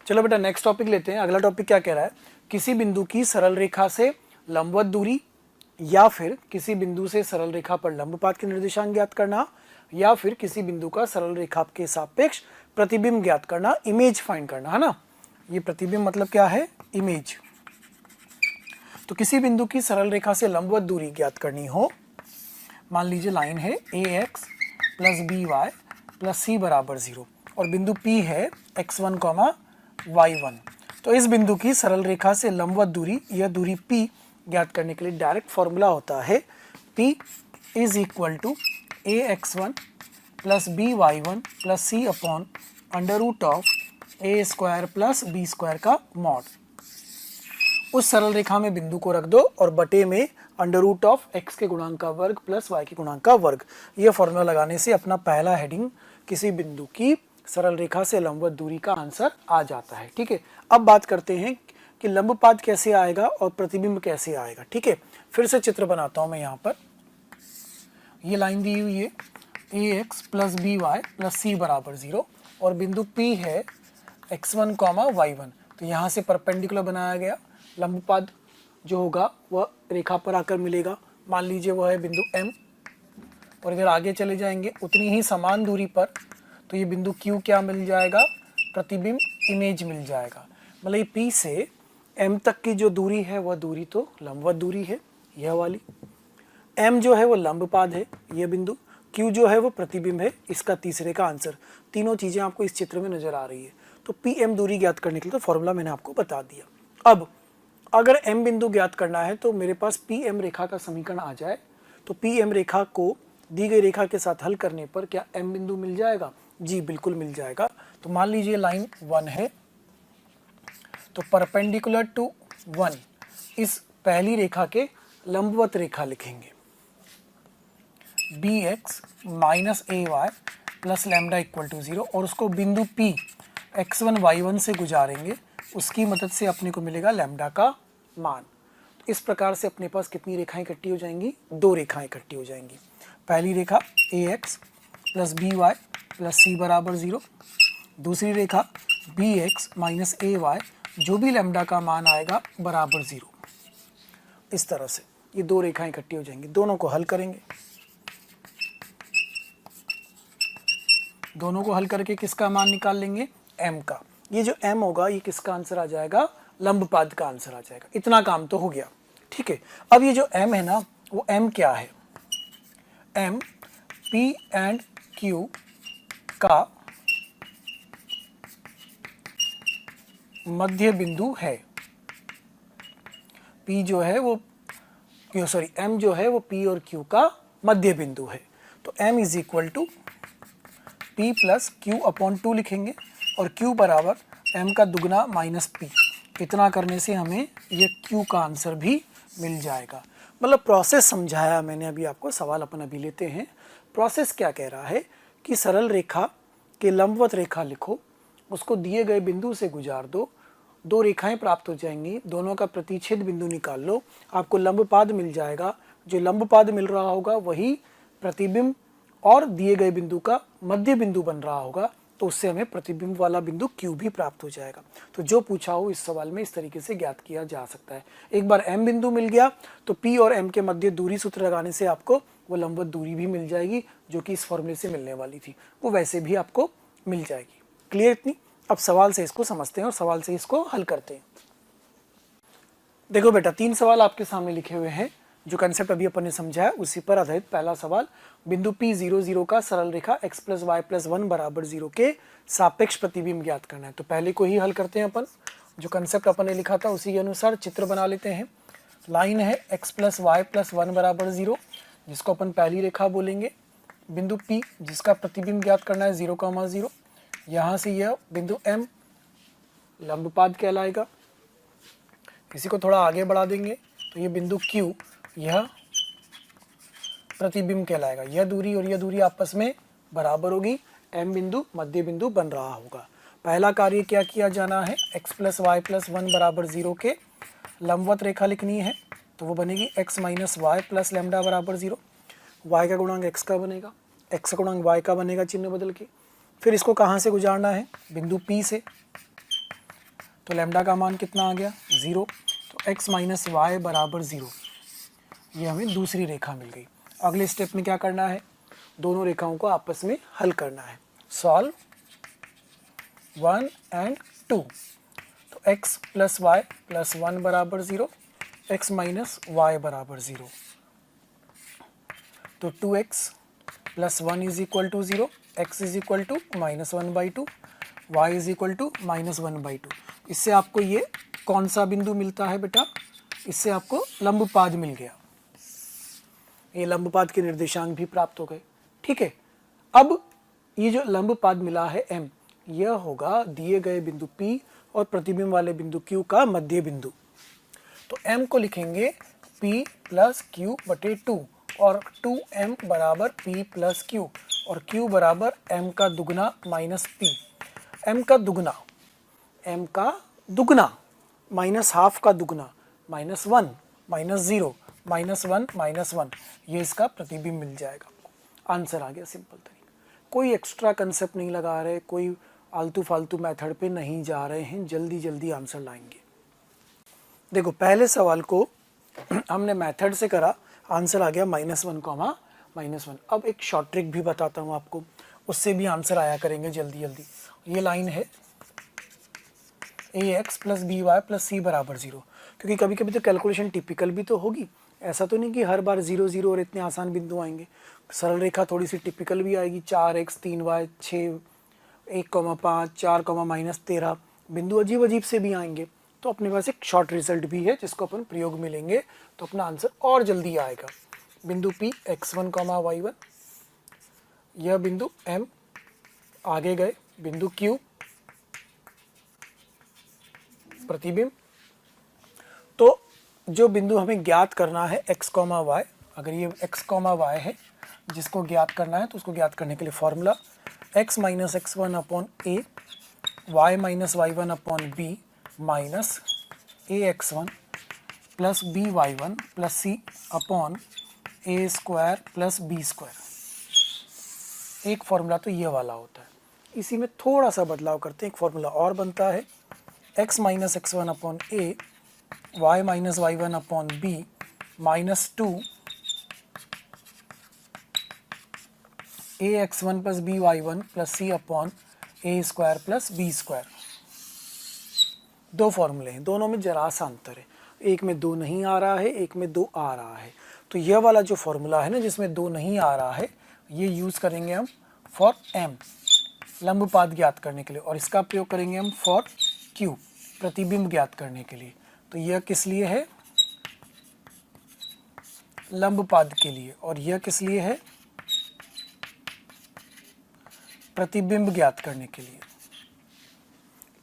चलो बेटा next topic लेते हैं। अगला टॉपिक क्या कह रहा है, किसी बिंदु की सरल रेखा से लंबवत दूरी या फिर किसी बिंदु से सरल रेखा पर लंबपात के निर्देशांक ज्ञात करना, या फिर किसी बिंदु का सरल रेखा के सापेक्ष प्रतिबिंब ज्ञात करना, इमेज फाइंड करना, है ना। ये प्रतिबिंब मतलब क्या है, इमेज। तो किसी बिंदु की सरल रेखा से लंबवत दूरी ज्ञात करनी हो, मान लीजिए लाइन है ax plus B Y plus C बराबर 0 और बिंदु P है x1 y1। तो इस बिंदु की सरल रेखा से लंबवत दूरी या दूरी P ज्ञात करने के लिए डायरेक्ट फॉर्मूला होता है P is equal to ax1 plus B वाई1 plus C upon under root of A square plus B square का मॉड। उस सरल रेखा में बिंदु को रख दो और बटे में अंडर रूट ऑफ x के गुणांक का वर्ग प्लस y के गुणांक का वर्ग। यह फॉर्मूला लगाने से अपना पहला हेडिंग किसी बिंदु की सरल रेखा से लंबवत दूरी का आंसर आ जाता है। ठीक है, अब बात करते हैं कि लंबपात कैसे आएगा और प्रतिबिंब कैसे आएगा। ठीक है, फिर से चित्र बनाता हूं मैं यहाँ पर। ये लाइन दी हुई है ax plus B Y plus C बराबर 0 और बिंदु P है x1 y1। तो यहाँ से परपेंडिकुलर बनाया गया, लंबपात जो होगा वह रेखा पर आकर मिलेगा। मान लीजिए वह है बिंदु M और इधर आगे चले जाएंगे उतनी ही समान दूरी पर, तो ये बिंदु Q क्या मिल जाएगा, प्रतिबिंब इमेज मिल जाएगा। मतलब ये P से M तक की जो दूरी है वह दूरी तो लंबवत दूरी है, यह वाली। M जो है वो लंबपात है, यह बिंदु। Q जो है वो प्रतिबिंब है, इसका तीसरे का आंसर। तीनों चीज़ें आपको इस चित्र में नजर आ रही है। तो PM दूरी ज्ञात करने के लिए तो फॉर्मूला मैंने आपको बता दिया। अब अगर M बिंदु ज्ञात करना है तो मेरे पास PM रेखा का समीकरण आ जाए, तो PM रेखा को दी गई रेखा के साथ हल करने पर क्या M बिंदु मिल जाएगा? जी बिल्कुल मिल जाएगा। तो मान लीजिए लाइन 1 है, तो परपेंडिकुलर टू 1 इस पहली रेखा के लंबवत रेखा लिखेंगे bx minus A y plus lambda equal to 0 और उसको बिंदु P x1 y1 से गुजारेंगे। उसकी मदद से अपने को मिलेगा लैम्डा का मान। तो इस प्रकार से अपने पास कितनी रेखाएं इकट्ठी हो जाएंगी, दो रेखाएं इकट्ठी हो जाएंगी। पहली रेखा ax plus B Y plus C बराबर 0, दूसरी रेखा bx माइनस ए वाई जो भी लैम्डा का मान आएगा बराबर 0। इस तरह से ये दो रेखाएं इकट्ठी हो जाएंगी। दोनों को हल करेंगे, दोनों को हल करके किसका मान निकाल लेंगे, m का। ये जो m होगा ये किसका आंसर आ जाएगा, लंबपात का आंसर आ जाएगा। इतना काम तो हो गया। ठीक है, अब ये जो m है ना, वो m क्या है, m P एंड Q का मध्य बिंदु है। P जो है वो m जो है वो P और Q का मध्य बिंदु है। तो m is equal to P plus Q upon 2 लिखेंगे और Q बराबर m का दुगना माइनस P। इतना करने से हमें ये Q का आंसर भी मिल जाएगा। मतलब प्रोसेस समझाया मैंने अभी आपको, सवाल अपन अभी लेते हैं। प्रोसेस क्या कह रहा है कि सरल रेखा के लंबवत रेखा लिखो, उसको दिए गए बिंदु से गुजार दो, दो रेखाएं प्राप्त हो जाएंगी, दोनों का प्रतिच्छेद बिंदु निकाल लो, आपको लंबपाद मिल जाएगा। जो लंबपाद मिल रहा होगा वही प्रतिबिंब और दिए गए बिंदु का मध्य बिंदु बन रहा होगा, तो उससे हमें प्रतिबिंब वाला बिंदु Q भी प्राप्त हो जाएगा। तो जो पूछा हो इस सवाल में इस तरीके से ज्ञात किया जा सकता है। एक बार M बिंदु मिल गया तो P और M के मध्य दूरी सूत्र लगाने से आपको वो लंबवत दूरी भी मिल जाएगी, जो कि इस फॉर्मूले से मिलने वाली थी, वो वैसे भी आपको मिल जाएगी। क्लियर इतनी? अब सवाल से इसको समझते हैं और सवाल से इसको हल करते हैं। देखो बेटा, 3 सवाल आपके सामने लिखे हुए हैं। जो कंसेप्ट अभी अपन ने समझाया उसी पर आधारित पहला सवाल, बिंदु P 0 0 का सरल रेखा x प्लस वाई प्लस 1 बराबर 0 के सापेक्ष प्रतिबिंब ज्ञात करना है। तो पहले को ही हल करते हैं अपन। जो कंसेप्ट अपन ने लिखा था उसी के अनुसार चित्र बना लेते हैं। लाइन है x प्लस वाई प्लस 1 बराबर 0, जिसको अपन पहली रेखा बोलेंगे। बिंदु P जिसका प्रतिबिंब ज्ञात करना है 0,0। यहाँ से यह बिंदु M लंबपाद कहलाएगा। इसी को थोड़ा आगे बढ़ा देंगे तो ये बिंदु Q यह प्रतिबिंब कहलाएगा। यह दूरी और यह दूरी आपस में बराबर होगी, M बिंदु मध्य बिंदु बन रहा होगा। पहला कार्य क्या किया जाना है, x प्लस वाई प्लस 1 बराबर 0 के लंबवत रेखा लिखनी है। तो वो बनेगी x minus y plus lambda बराबर 0। y का गुणांक x का बनेगा, x का गुणांक y का बनेगा चिन्ह बदल के। फिर इसको कहाँ से गुजारना है, बिंदु P से, तो लैम्डा का मान कितना आ गया 0, तो x माइनस वाई बराबर 0, ये हमें दूसरी रेखा मिल गई। अगले स्टेप में क्या करना है, दोनों रेखाओं को आपस में हल करना है। सॉल्व 1 and 2, तो x प्लस वाई प्लस 1 बराबर 0, x माइनस वाई बराबर 0, तो 2x plus 1 is equal to 0, x is equal to minus 1/2, y is equal to minus 1/2। इससे आपको ये कौन सा बिंदु मिलता है बेटा, इससे आपको लंबपाद मिल गया, ये लंबपाद के निर्देशांक भी प्राप्त हो गए। ठीक है, अब ये जो लंबपाद मिला है m, यह होगा दिए गए बिंदु P और प्रतिबिंब वाले बिंदु Q का मध्य बिंदु। तो m को लिखेंगे P प्लस Q बटे 2, और 2m बराबर P प्लस Q, और Q बराबर m का दुगना माइनस P। m का दुगना माइनस हाफ का दुगना माइनस 1 माइनस 0 माइनस 1 माइनस 1, ये इसका प्रतिबिंब मिल जाएगा आपको। आंसर आ गया, सिंपल तरीका, कोई एक्स्ट्रा कंसेप्ट नहीं लगा रहे, कोई आलतू फालतू मेथड पे नहीं जा रहे हैं, जल्दी जल्दी आंसर लाएंगे। देखो पहले सवाल को हमने मेथड से करा, आंसर आ गया -1, अब एक शॉर्ट ट्रिक भी बताता हूँ आपको, उससे भी आंसर आया करेंगे जल्दी जल्दी। ये लाइन है ax plus B Y plus C बराबर 0, क्योंकि कभी कभी तो कैलकुलेशन टिपिकल भी तो होगी, ऐसा तो नहीं कि हर बार 0 0 और इतने आसान बिंदु आएंगे। सरल रेखा थोड़ी सी टिपिकल भी आएगी, 4x 3y 6 1,5 4, -13 बिंदु अजीब अजीब से भी आएंगे। तो अपने पास एक शॉर्ट रिजल्ट भी है जिसको अपन प्रयोग में लेंगे तो अपना आंसर और जल्दी आएगा। बिंदु P x1, y1, यह बिंदु M, आगे गए बिंदु Q प्रतिबिंब। तो जो बिंदु हमें ज्ञात करना है x, y, अगर ये x, y है जिसको ज्ञात करना है तो उसको ज्ञात करने के लिए formula x minus x1 upon a, y minus y1 upon b minus ax1 plus by1 plus c upon a square plus b square. एक फॉर्मूला तो ये वाला होता है, इसी में थोड़ा सा बदलाव करते हैं, एक फॉर्मूला और बनता है x minus x1 upon a, y minus y1 upon b minus 2 ax1 plus by1 plus c upon a square plus b square. दो फॉर्मूले हैं, दोनों में जरा सा अंतर है, एक में 2 नहीं आ रहा है, एक में 2 आ रहा है। तो यह वाला जो फॉर्मूला है ना जिसमें 2 नहीं आ रहा है, ये यूज़ करेंगे हम फॉर m लंबपाद ज्ञात करने के लिए, और इसका प्रयोग करेंगे हम फॉर q प्रतिबिंब ज्ञात करने के लिए। तो यह किस लिए है, लंबपाद के लिए, और यह किस लिए है, प्रतिबिंब ज्ञात करने के लिए।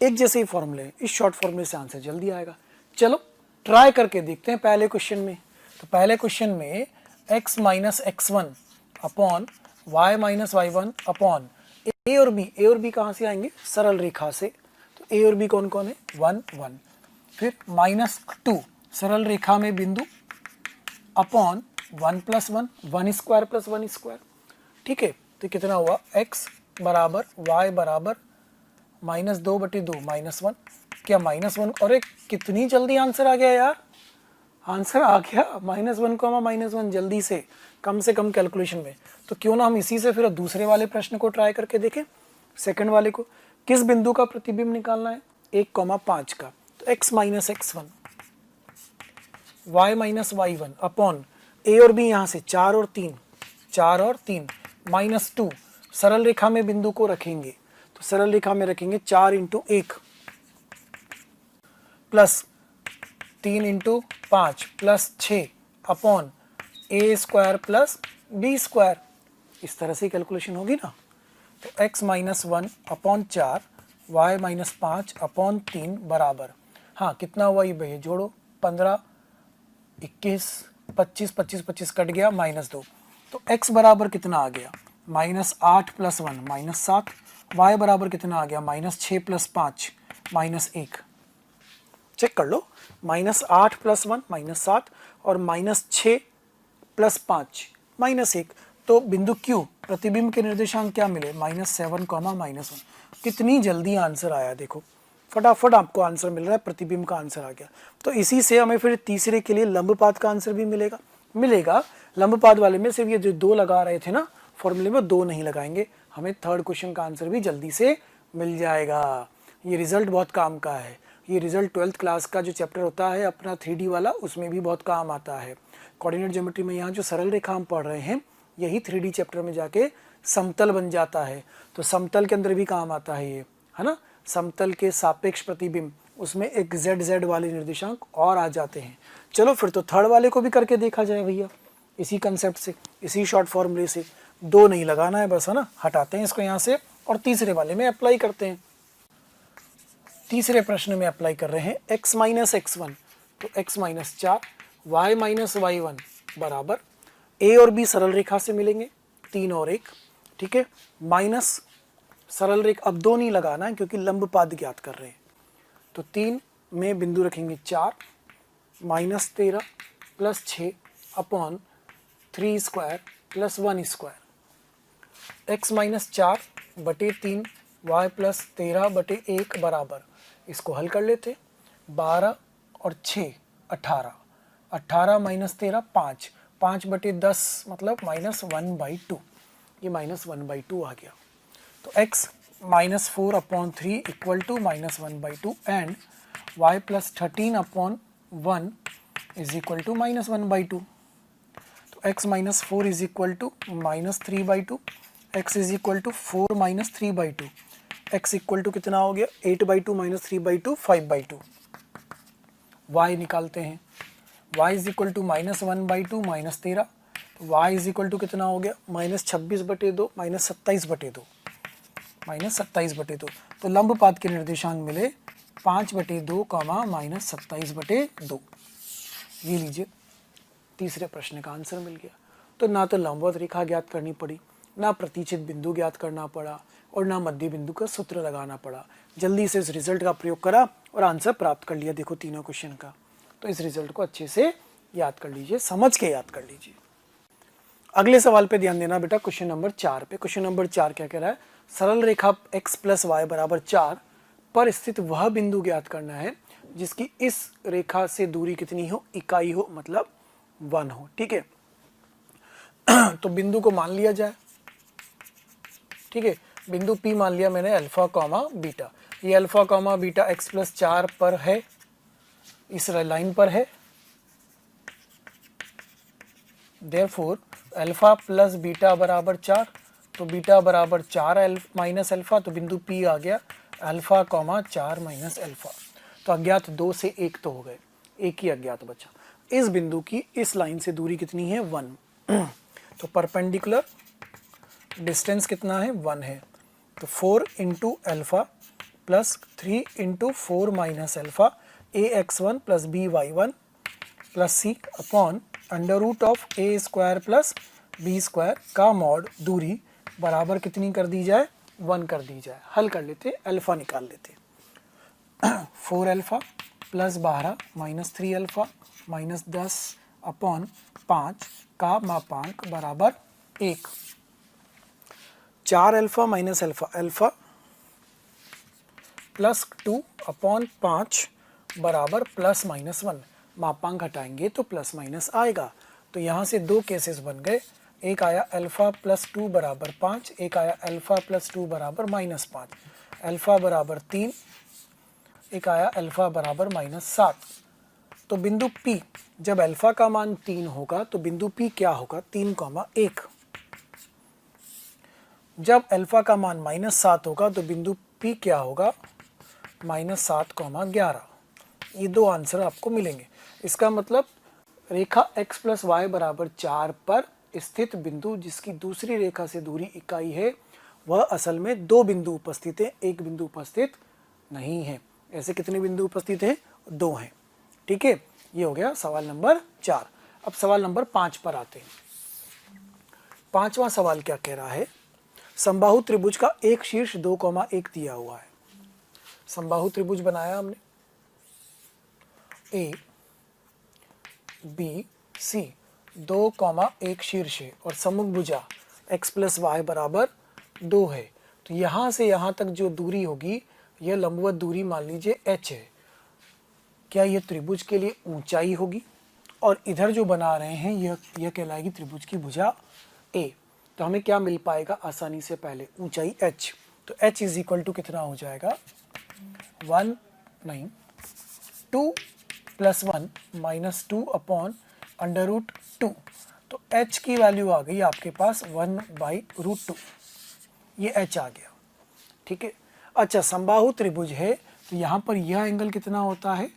एक जैसे ही फॉर्मूले, इस शॉर्ट फॉर्मूले से आंसर जल्दी आएगा। चलो ट्राई करके देखते हैं पहले क्वेश्चन में। तो पहले क्वेश्चन में x minus x1 upon y minus y1 upon a और b कहाँ से आएंगे, सरल रेखा से। तो a और b कौन कौन है, 1 1, फिर -2 सरल रेखा में बिंदु upon 1 plus 1, 1 square plus 1 square. ठीक है, तो कितना हुआ, x बराबर y बराबर -2/2 -1, क्या -1, और कितनी जल्दी आंसर आ गया यार, आंसर आ गया -1, -1 जल्दी से कम कैलकुलेशन में। तो क्यों ना हम इसी से फिर दूसरे वाले प्रश्न को ट्राई करके देखें, सेकंड वाले को। किस बिंदु का प्रतिबिंब निकालना है, 1,5 का। तो x minus x1 y minus y1 upon a और b, यहाँ से 4 और 3 -2 सरल रेखा में बिंदु को रखेंगे, तो सरल रेखा में रखेंगे 4 × 1 plus 3 × 5 plus 6 upon a square plus b square. इस तरह से कैलकुलेशन होगी ना। तो x minus 1 upon 4 y minus 5 upon 3 बराबर, हाँ कितना हुआ ये भैया, जोड़ो 15 21 25 25 25 कट गया -2। तो x बराबर कितना आ गया, -8 + 1 -7। y बराबर कितना आ गया, -6 + 5 -1। चेक कर लो, -8 + 1 -7 और -6 + 5 -1। तो बिंदु Q प्रतिबिंब के निर्देशांक क्या मिले, -7, -1। कितनी जल्दी आंसर आया, देखो फटाफट आपको आंसर मिल रहा है, प्रतिबिंब का आंसर आ गया। तो इसी से हमें फिर तीसरे के लिए लंबपात का आंसर भी मिलेगा। लंबपात वाले में सिर्फ ये जो 2 लगा रहे थे ना फॉर्मूले में, 2 नहीं लगाएंगे, हमें थर्ड क्वेश्चन का आंसर भी जल्दी से मिल जाएगा। ये रिजल्ट बहुत काम का है। ये रिजल्ट 12th क्लास का जो चैप्टर होता है अपना 3D वाला, उसमें भी बहुत काम आता है। कोऑर्डिनेट ज्योमेट्री में यहाँ जो सरल रेखा हम पढ़ रहे हैं, यही 3D चैप्टर में जाके समतल बन जाता है। तो समतल के अंदर भी काम आता है ये, है ना। समतल के सापेक्ष प्रतिबिंब, उसमें एक z वाले निर्देशांक और आ जाते हैं। चलो फिर तो थर्ड वाले को भी करके देखा जाए भैया, इसी कंसेप्ट से, इसी शॉर्ट फॉर्मूले से। 2 नहीं लगाना है बस, है ना। हटाते हैं इसको यहाँ से और तीसरे वाले में अप्लाई करते हैं। तीसरे प्रश्न में अप्लाई कर रहे हैं x - x1, तो x - 4 y - y1 बराबर a और b सरल रेखा से मिलेंगे, 3 और 1, ठीक है। माइनस सरल रेखा, अब 2 नहीं लगाना है क्योंकि लंबपात ज्ञात कर रहे हैं। तो 3 में बिंदु रखेंगे 4 -13 + 6 अपॉन 3 स्क्वायर + 1 स्क्वायर। x - 4 बटे 3 y + 13 बटे 1 बराबर, इसको हल कर लेते। 12 और 6 18, 18 - 13 5, 5 बटे 10 मतलब -1/2, ये -1/2 आ गया। तो x -4 upon 3 equal to -1/2 and y + 13 upon 1 is equal to -1/2। तो x - 4 is equal to -3/2, x is equal to 4 - 3/2, x equal to कितना हो गया, 8/2 - 3/2 5/2। y निकालते हैं, y इज इक्वल टू -1/2 -13, तो y इज इक्वल टू कितना हो गया, -26/2 -27/2, -27/2। तो लंबपात के निर्देशांक मिले 5/2, -27/2। ये लीजिए, तीसरे प्रश्न का आंसर मिल गया। तो ना तो लंबवत रेखा ज्ञात करनी पड़ी, ना प्रतिच्छेद बिंदु ज्ञात करना पड़ा, और ना मध्य बिंदु का सूत्र लगाना पड़ा। जल्दी से इस रिजल्ट का प्रयोग करा और आंसर प्राप्त कर लिया, देखो तीनों क्वेश्चन का। तो इस रिजल्ट को अच्छे से याद कर लीजिए, समझ के याद कर लीजिए। अगले सवाल पे ध्यान देना बेटा, क्वेश्चन नंबर 4 पे। क्वेश्चन नंबर 4 क्या कह रहा है, सरल रेखा x + y = 4 पर स्थित वह बिंदु ज्ञात करना है जिसकी इस रेखा से दूरी कितनी हो, इकाई हो, मतलब 1 हो, ठीक है। तो बिंदु को मान लिया जाए, ठीक है। बिंदु P मान लिया मैंने अल्फा कॉमा बीटा। ये अल्फा कॉमा बीटा x + 4 पर है, इस लाइन पर है। देयरफॉर अल्फा + बीटा = 4, तो बीटा = 4 - अल्फा, तो बिंदु P आ गया अल्फा कॉमा 4 - अल्फा। तो अज्ञात 2 से 1 तो हो गए, एक ही अज्ञात बचा। इस बिंदु की इस लाइन से दूरी कितनी है, 1। तो परपेंडिकुलर डिस्टेंस कितना है, 1 है। तो 4 × alpha + 3 × 4 - alpha ax1 + by1 + c upon √a² + b² का मॉड दूरी बराबर कितनी कर दी जाए, 1 कर दी जाए। हल कर लेते, अल्फा निकाल लेते। 4 अल्फा + 12 - 3 अल्फा - 10 अपॉन 5 का मापांक बराबर 1। 4 अल्फा - अल्फा, अल्फा + 2 अपॉन 5 बराबर +-1। मापांक हटाएंगे तो प्लस आएगा। तो यहाँ से 2 केसेस बन गए, एक आया अल्फा + 2 = 5, एक आया अल्फा + 2 = -5, अल्फा = 3, एक आया अल्फा = -7। तो बिंदु P जब अल्फा का मान 3 होगा तो बिंदु P क्या होगा, 3,1। जब अल्फा का मान -7 होगा तो बिंदु P क्या होगा, -7,11। ये 2 आंसर आपको मिलेंगे। इसका मतलब रेखा x + y = 4 पर स्थित बिंदु जिसकी दूसरी रेखा से दूरी इकाई है, वह असल में 2 बिंदु उपस्थित है, एक बिंदु उपस्थित नहीं है। ऐसे कितने बिंदु उपस्थित हैं, 2 हैं, ठीक है। ये हो गया सवाल नंबर 4। अब सवाल नंबर 5 पर आते हैं। 5वां सवाल क्या कह रहा है, समबाहु त्रिभुज का एक शीर्ष 2,1 दिया हुआ है। समबाहु त्रिभुज बनाया हमने, A B C, 2, 1 शीर्ष है और सम्मुख भुजा x प्लस वाई बराबर 2 है। तो यहाँ से यहाँ तक जो दूरी होगी यह लंबवत दूरी मान लीजिए h है। क्या यह त्रिभुज के लिए ऊंचाई होगी? और इधर जो बना रहे हैं यह कहलाएगी त्रिभुज की भुजा a। तो हमें क्या मिल पाएगा आसानी से? पहले ऊंचाई h, तो h इज इक्वल टू कितना हो जाएगा? 2 plus 1 minus 2 upon under root 2। तो h की वैल्यू आ गई आपके पास 1/√2, ये h आ गया। ठीक है। अच्छा, समबाहु त्रिभुज है तो यहाँ पर यह एंगल कितना होता है?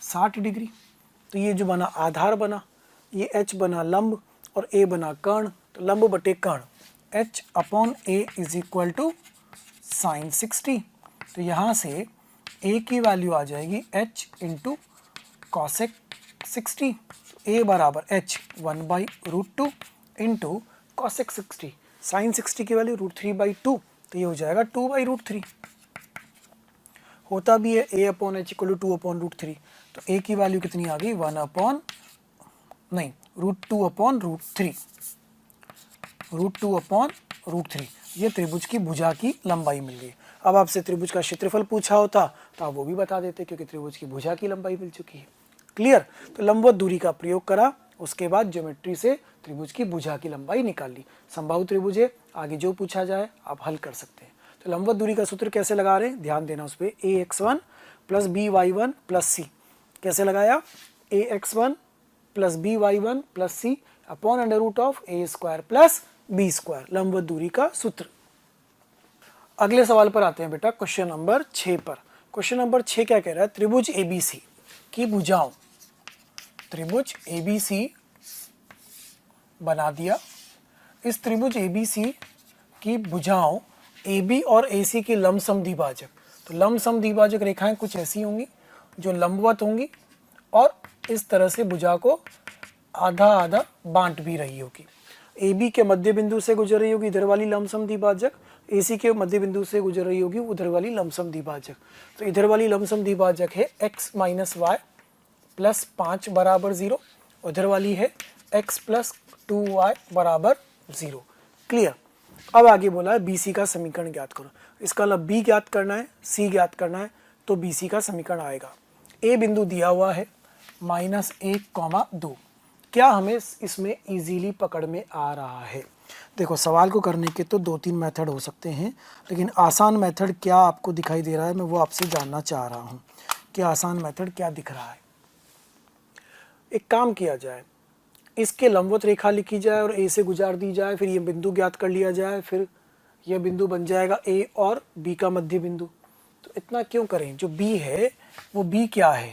60 डिग्री। तो ये जो बना आधार बना, ये h बना लंब और a बना कर्ण, तो लंब बटे कर्ण h upon a is equal to sine 60। तो यहाँ से a की वैल्यू आ जाएगी h इंटू कॉसेक 60। a बराबर h 1/√2 इंटू कॉसेक 60। साइन 60 की वैल्यू √3/2, तो ये हो जाएगा 2/√3। होता भी है a upon h equal to 2/√3। तो a की वैल्यू कितनी आ गई? √2/√3। √2/√3। ये त्रिभुज की भुजा की लंबाई मिल गई। अब आपसे त्रिभुज का क्षेत्रफल पूछा होता तो आप वो भी बता देते, क्योंकि त्रिभुज की भुजा की लंबाई मिल चुकी है। क्लियर? तो लंबवत दूरी का प्रयोग करा, उसके बाद ज्योमेट्री से त्रिभुज की भुजा की लंबाई निकाल ली। समबाहु त्रिभुज है, आगे जो पूछा जाए आप हल कर सकते हैं। तो लंबवत दूरी का सूत्र कैसे लगा रहे हैं? ध्यान देना उस पर। ax1 प्लस by1 प्लस सी। कैसे लगाया? ax1 plus by1 plus C upon under root of a² plus b², लंबवत दूरी का सूत्र। अगले सवाल पर आते हैं बेटा, क्वेश्चन नंबर 6 पर। क्वेश्चन नंबर 6 क्या कह रहा है? त्रिभुज ABC की भुजाओं, त्रिभुज ABC बना दिया। इस त्रिभुज ABC की भुजाओं AB और AC की लंबसम द्विभाजक। तो लंबसम द्विभाजक रेखाएं कुछ ऐसी होंगी जो लंबवत होंगी और इस तरह से भुजा को आधा आधा बांट भी रही होगी। AB के मध्य बिंदु से गुजर रही होगी इधर वाली लंबसम द्विभाजक, AC के मध्य बिंदु से गुजर रही होगी उधर वाली लंबसम द्विभाजक। तो इधर वाली लंबसम द्विभाजक है x माइनस वाई प्लस 5 बराबर 0, उधर वाली है x प्लस 2y बराबर 0। क्लियर? अब आगे बोला है BC का समीकरण ज्ञात करो। इसका मतलब B ज्ञात करना है, C ज्ञात करना है, तो BC का समीकरण आएगा। A बिंदु दिया हुआ है -1, 2। क्या हमें इसमें इजीली पकड़ में आ रहा है? देखो, सवाल को करने के तो 2-3 मेथड हो सकते हैं, लेकिन आसान मेथड क्या आपको दिखाई दे रहा है, मैं वो आपसे जानना चाह रहा हूँ कि आसान मेथड क्या दिख रहा है। एक काम किया जाए, इसके लंबवत रेखा लिखी जाए और A से गुजार दी जाए, फिर ये बिंदु ज्ञात कर लिया जाए, फिर यह बिंदु बन जाएगा A और B का मध्य बिंदु। तो इतना क्यों करें? जो B है वो B क्या है?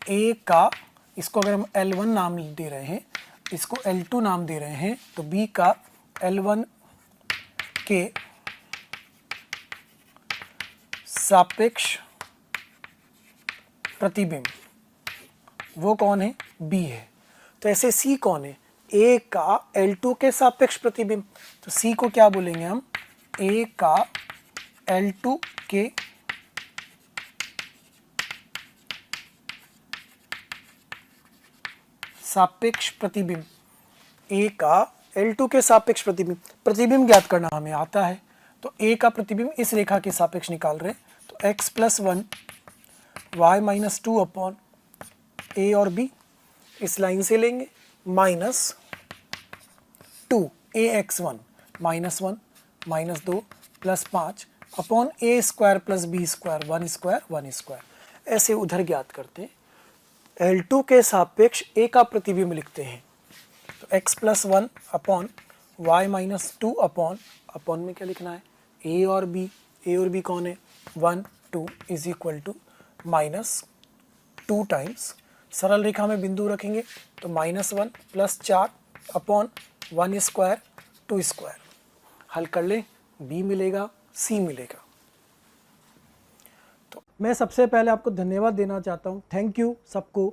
A का, इसको अगर हम L1 नाम दे रहे हैं, इसको L2 नाम दे रहे हैं, तो B का L1 के सापेक्ष प्रतिबिंब वो कौन है? B है। तो ऐसे C कौन है? A का L2 के सापेक्ष प्रतिबिंब। तो C को क्या बोलेंगे हम? A का L2 के सापेक्ष प्रतिबिंब। A का L2 के सापेक्ष प्रतिबिंब। प्रतिबिंब ज्ञात करना हमें आता है, तो A का प्रतिबिंब इस रेखा के सापेक्ष निकाल रहे हैं, तो x plus 1 y minus 2 upon A और B इस लाइन से लेंगे, minus 2 ax1 -1 -2 plus 5 upon A² plus B² 1² ऐसे उधर ज्ञात करते हैं। L2 के सापेक्ष A का प्रतिबिंब लिखते हैं, तो x plus 1 upon y minus 2 upon में क्या लिखना है? A और B कौन है? 1 2 इज इक्वल टू -2 टाइम्स, सरल रेखा में बिंदु रखेंगे तो -1 प्लस 4 अपॉन 1² 2²। हल कर ले, B मिलेगा, C मिलेगा। तो मैं सबसे पहले आपको धन्यवाद देना चाहता हूँ, थैंक यू सबको,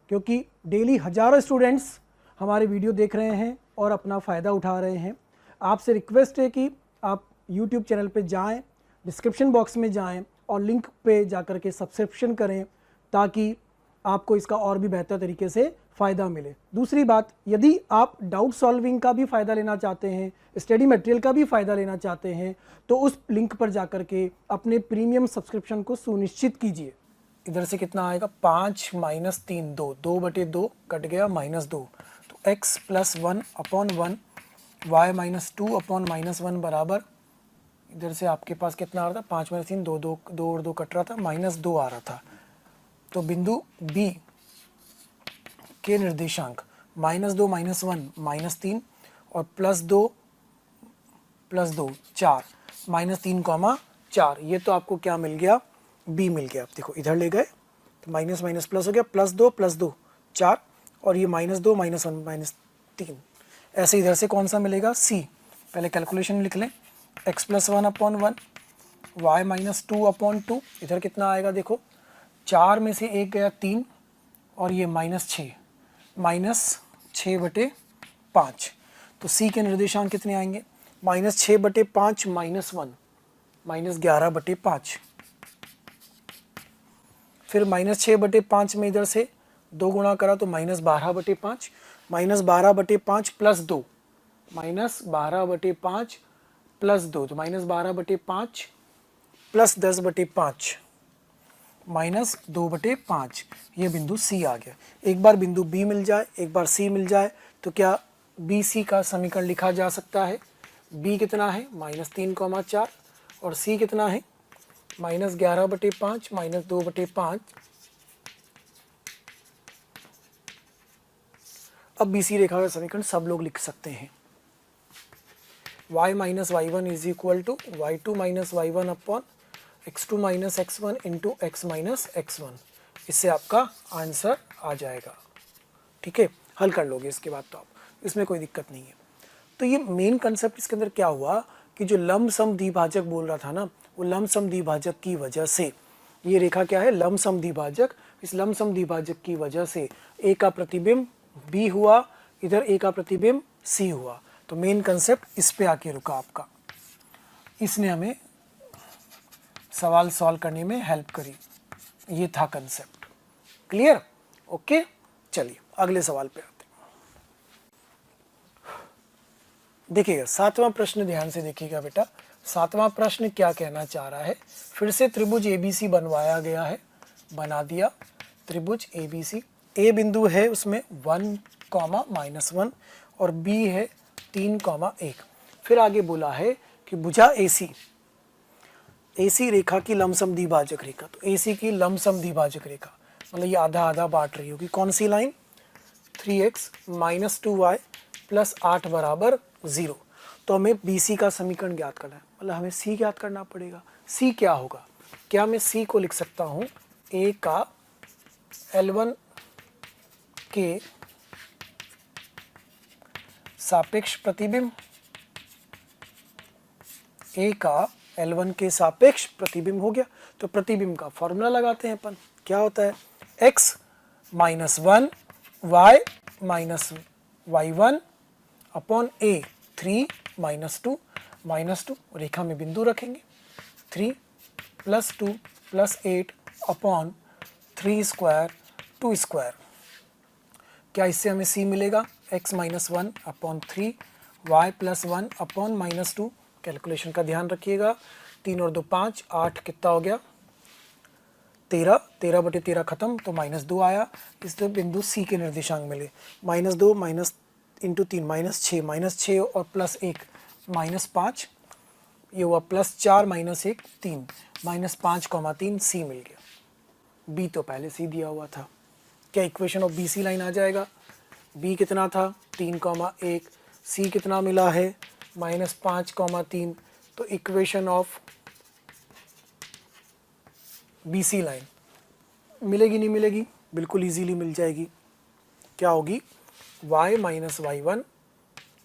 क्योंकि डेली हजारों स्टूडेंट्स हमारे वीडियो देख रहे हैं और अपना फ़ायदा उठा रहे हैं। आपसे रिक्वेस्ट है कि आप YouTube चैनल पे जाएं, डिस्क्रिप्शन बॉक्स में जाएं और लिंक पे जाकर के सब्सक्रिप्शन करें, ताकि आपको इसका और भी बेहतर तरीके से फ़ायदा मिले। दूसरी बात, यदि आप डाउट सॉल्विंग का भी फ़ायदा लेना चाहते हैं, स्टडी मटेरियल का भी फ़ायदा लेना चाहते हैं, तो उस लिंक पर जाकर के अपने प्रीमियम सब्सक्रिप्शन को सुनिश्चित कीजिए। इधर से कितना आएगा, 5 माइनस 3 2, 2/2 कट गया -2, तो x प्लस 1/1 y माइनस 2/-1 बराबर, इधर से आपके पास कितना आ रहा था, 5 माइनस 3 2 2 2 और 2 कट रहा था, -2 आ रहा था। तो बिंदु B के निर्देशांक -2 -1 -3 और +2 +2 4 -3, 4, ये तो आपको क्या मिल गया, B मिल गया। देखो इधर ले गए तो माइनस माइनस प्लस हो गया, +2 4 और ये -2 -1 -3। ऐसे इधर से कौन सा मिलेगा, C। पहले कैलकुलेशन लिख लें, x प्लस 1/1 y माइनस 2/2, इधर कितना आएगा देखो, 4 में से 1 गया 3 और ये -6 -6/5। तो C के निर्देशांक कितने आएंगे, -6/5 -1 -11/5। फिर -6/5 में इधर से 2 गुणा करा तो -12/5, -12/5 +2, -12/5 +2, तो -12/5 +10/5 -2/5, ये बिंदु C आ गया। एक बार बिंदु B मिल जाए, एक बार C मिल जाए, तो क्या BC का समीकरण लिखा जा सकता है। B कितना है, -3, 4 और C कितना है, -11/5 -2/5। अब BC रेखा का समीकरण सब लोग लिख सकते हैं, y minus y1 is equal to y2 minus y1 upon x2 minus x1 into x minus x1। इससे आपका आंसर आ जाएगा। ठीक है, हल कर लोगे इसके बाद तो आप, इसमें कोई दिक्कत नहीं है। तो ये मेन कंसेप्ट इसके अंदर क्या हुआ कि जो लंबसम द्विभाजक बोल रहा था ना, वो लंबसम द्विभाजक की वजह से, ये रेखा क्या है, लंबसम द्विभाजक, इस लंबसम द्विभाजक की वजह से A का प्रतिबिंब B हुआ, इधर A का प्रतिबिंब C हुआ। तो मेन कंसेप्ट इस पे आके रुका आपका, इसने हमें सवाल सॉल्व करने में हेल्प करी, ये था कंसेप्ट। Clear, okay. चलिए अगले सवाल पे आते हैं। देखिएगा 7वां प्रश्न, ध्यान से देखिएगा बेटा। 7वां प्रश्न क्या कहना चाह रहा है, फिर से त्रिभुज ABC बनवाया गया है, बना दिया त्रिभुज ABC। A बिंदु है उसमें 1, -1 और B है 3, 1। फिर आगे बोला है कि भुजा AC रेखा की लंबसम द्विभाजक रेखा, तो AC की लंबसम द्विभाजक रेखा मतलब ये आधा आधा बांट रही होगी। कौन सी लाइन, 3x - 2y + 8 बराबर 0। तो हमें BC का समीकरण ज्ञात करना है, मतलब हमें C ज्ञात करना पड़ेगा। C क्या होगा, क्या मैं C को लिख सकता हूँ, A का L1 के सापेक्ष प्रतिबिंब, A का L1 के सापेक्ष प्रतिबिंब हो गया। तो प्रतिबिंब का फॉर्मूला लगाते हैं अपन, क्या होता है, x - 1 y minus y1 upon A 3 - 2 रेखा में बिंदु रखेंगे, 3 + 2 + 8 अपॉन 3 स्क्वायर 2 स्क्वायर। क्या इससे हमें C मिलेगा, x - 1 upon 3 y + 1 upon -2। Calculation का ध्यान रखिएगा, 3 और 2 5, 8 कितना हो गया, 13, 13/13 खत्म, तो -2 आया। इसलिए बिंदु C के निर्देशांक मिले, -2 माइनस इंटू 3 -6 और +1 -5, ये हुआ +4 -1 3 -5, 3 C मिल गया। B तो पहले C दिया हुआ था, क्या इक्वेशन ऑफ BC लाइन आ जाएगा। B कितना था, 3, 1, C कितना मिला है, -5, 3। तो इक्वेशन ऑफ BC लाइन मिलेगी नहीं मिलेगी, बिल्कुल इजीली मिल जाएगी। क्या होगी, y - y1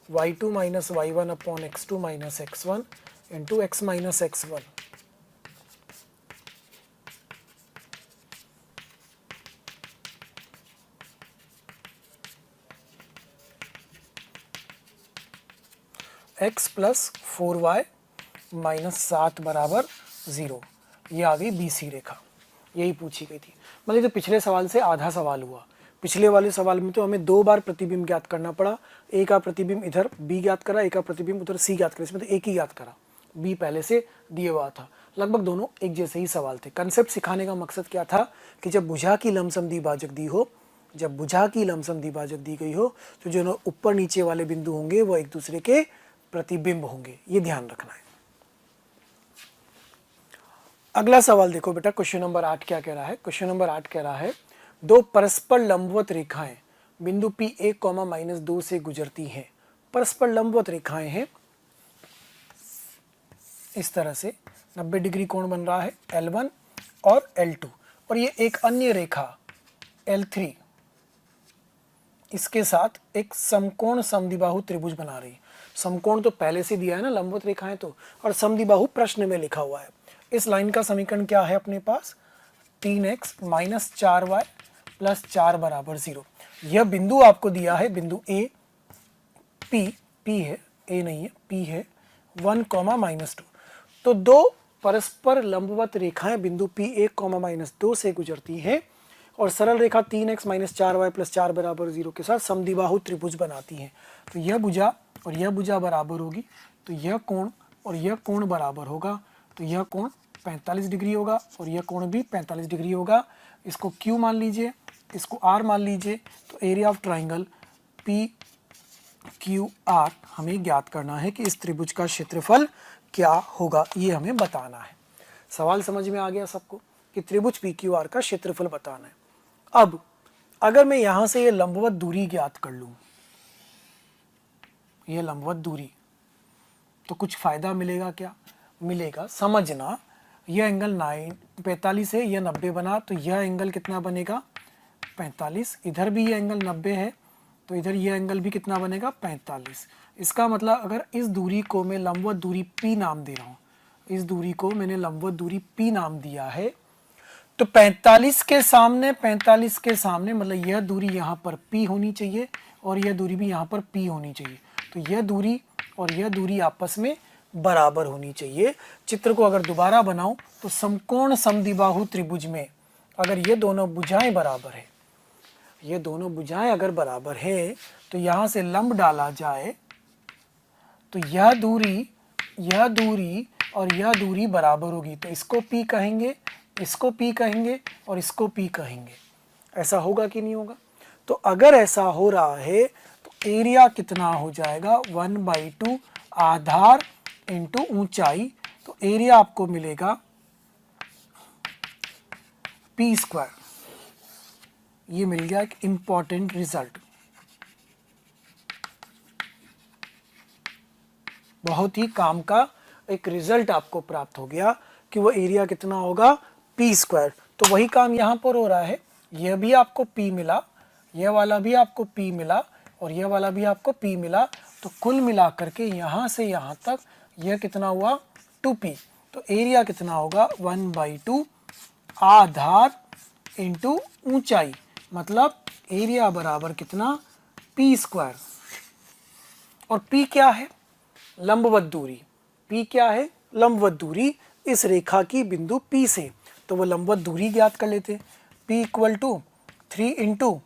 y2 - y1 upon x2 - x1 into x - x1। x + 4y - 7 बराबर 0। ये आ गई BC रेखा, यही पूछी गई थी। मतलब ये तो पिछले सवाल से आधा सवाल हुआ, पिछले वाले सवाल में तो हमें 2 बार प्रतिबिंब ज्ञात करना पड़ा, ए का प्रतिबिंब इधर बी ज्ञात करा, ए का प्रतिबिंब उधर सी ज्ञात करा, इसमें तो एक ही ज्ञात करा, बी पहले से दिया हुआ था। लगभग दोनों एक जैसे ही सवाल थे। कंसेप्ट सिखाने का मकसद क्या था कि जब भुजा की लमसम द्विभाजक दी हो, जब भुजा की लमसम द्विभाजक दी गई हो तो जो ऊपर नीचे वाले बिंदु होंगे वो एक दूसरे के प्रतिबिंब होंगे, ये ध्यान रखना है। अगला सवाल देखो बेटा, क्वेश्चन नंबर 8 क्या कह रहा है। क्वेश्चन नंबर 8 कह रहा है दो परस्पर लंबवत रेखाएं बिंदु P1, -2 से गुजरती हैं। परस्पर लंबवत रेखाएं हैं, इस तरह से 90 डिग्री कोण बन रहा है L1 और L2, और ये एक अन्य रेखा L3 इसके साथ एक समकोण समद्विबाहु त्रिभुज बना रही है। समकोण तो पहले से दिया है ना, लंबवत रेखाएं तो, और समद्विबाहु प्रश्न में लिखा हुआ है। इस लाइन का समीकरण क्या है अपने पास, 3x - 4y + 4 = 0। यह बिंदु आपको दिया है, बिंदु ए P है, ए नहीं है, P है 1, -2। तो दो परस्पर लंबवत रेखाएं बिंदु P1, -2 से गुजरती हैं और सरल रेखा 3x - 4y + 4 = 0 के साथ समद्विबाहु त्रिभुज बनाती हैं। तो यह भुजा और यह भुजा बराबर होगी, तो यह कोण और यह कोण बराबर होगा, तो यह कोण 45 डिग्री होगा और यह कोण भी 45 डिग्री होगा। इसको Q मान लीजिए, इसको R मान लीजिए। तो एरिया ऑफ ट्राइंगल PQR हमें ज्ञात करना है कि इस त्रिभुज का क्षेत्रफल क्या होगा, ये हमें बताना है। सवाल समझ में आ गया सबको कि त्रिभुज PQR का क्षेत्रफल बताना है। अब अगर मैं यहां से ये लंबवत दूरी ज्ञात कर लूं, ये लंबवत दूरी, तो कुछ फायदा मिलेगा क्या? मिलेगा, समझना। यह एंगल 45 है, यह 90 बना, तो यह एंगल कितना बनेगा 45। इधर भी यह एंगल 90 है, तो इधर यह एंगल भी कितना बनेगा 45। इसका मतलब अगर इस दूरी को मैं लंबवत दूरी P नाम दे रहा हूँ, इस दूरी को मैंने लंबवत दूरी P नाम दिया है, तो 45 के सामने मतलब यह दूरी यहाँ पर P होनी चाहिए और यह दूरी भी यहाँ पर P होनी चाहिए। तो यह दूरी और यह दूरी आपस में बराबर होनी चाहिए। चित्र को अगर दोबारा बनाऊं तो समकोण समद्विबाहु त्रिभुज में अगर ये दोनों भुजाएं बराबर है, ये दोनों भुजाएं अगर बराबर है, तो यहाँ से लंब डाला जाए तो यह दूरी और यह दूरी बराबर होगी। तो इसको P कहेंगे, इसको P कहेंगे और इसको P कहेंगे। ऐसा होगा कि नहीं होगा? तो अगर ऐसा हो रहा है तो एरिया कितना हो जाएगा 1/2 आधार इंटू ऊंचाई। तो एरिया आपको मिलेगा P²। ये मिल गया एक इंपॉर्टेंट रिजल्ट, बहुत ही काम का एक रिजल्ट आपको प्राप्त हो गया कि वो एरिया कितना होगा P²। तो वही काम यहाँ पर हो रहा है, यह भी आपको P मिला, यह वाला भी आपको P मिला और यह वाला भी आपको P मिला। तो कुल मिला करके यहाँ से यहाँ तक यह कितना हुआ 2P। तो एरिया कितना होगा 1/2 आधार इंटू ऊंचाई, मतलब एरिया बराबर कितना P²। और P क्या है? लंबवत दूरी। P क्या है? लंबवत दूरी इस रेखा की बिंदु P से। तो वो लंबवत दूरी ज्ञात कर लेते। P = 3 ×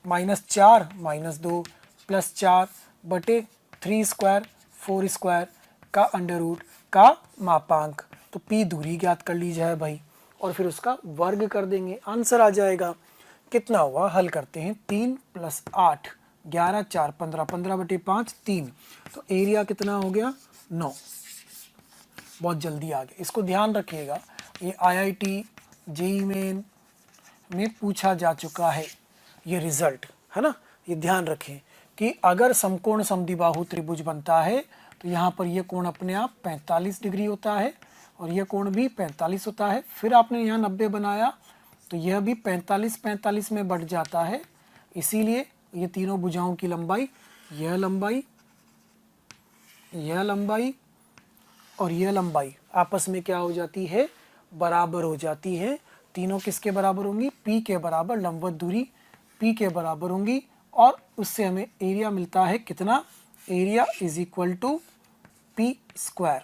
1 - 4 - 2 + 4 बटे 3² 4² का अंडर रूट का मापांक। तो P दूरी ज्ञात कर ली जाए भाई, और फिर उसका वर्ग कर देंगे, आंसर आ जाएगा। कितना हुआ? हल करते हैं। 3 + 8 11 4 15 15/5 3। तो एरिया कितना हो गया 9। बहुत जल्दी आ गया, इसको ध्यान रखिएगा। ये IIT JEE मेन में पूछा जा चुका है ये रिजल्ट, है ना। ये ध्यान रखें कि अगर समकोण समद्विबाहु त्रिभुज बनता है तो यहाँ पर यह कोण अपने आप 45 डिग्री होता है और यह कोण भी 45 होता है। फिर आपने यहाँ 90 बनाया तो यह भी 45 में बढ़ जाता है। इसीलिए ये तीनों भुजाओं की लंबाई, यह लंबाई, यह लंबाई और यह लंबाई आपस में क्या हो जाती है? बराबर हो जाती है। तीनों किसके बराबर होंगी? P के बराबर। लंबवत दूरी P के बराबर होंगी और उससे हमें एरिया मिलता है कितना? Area = P²।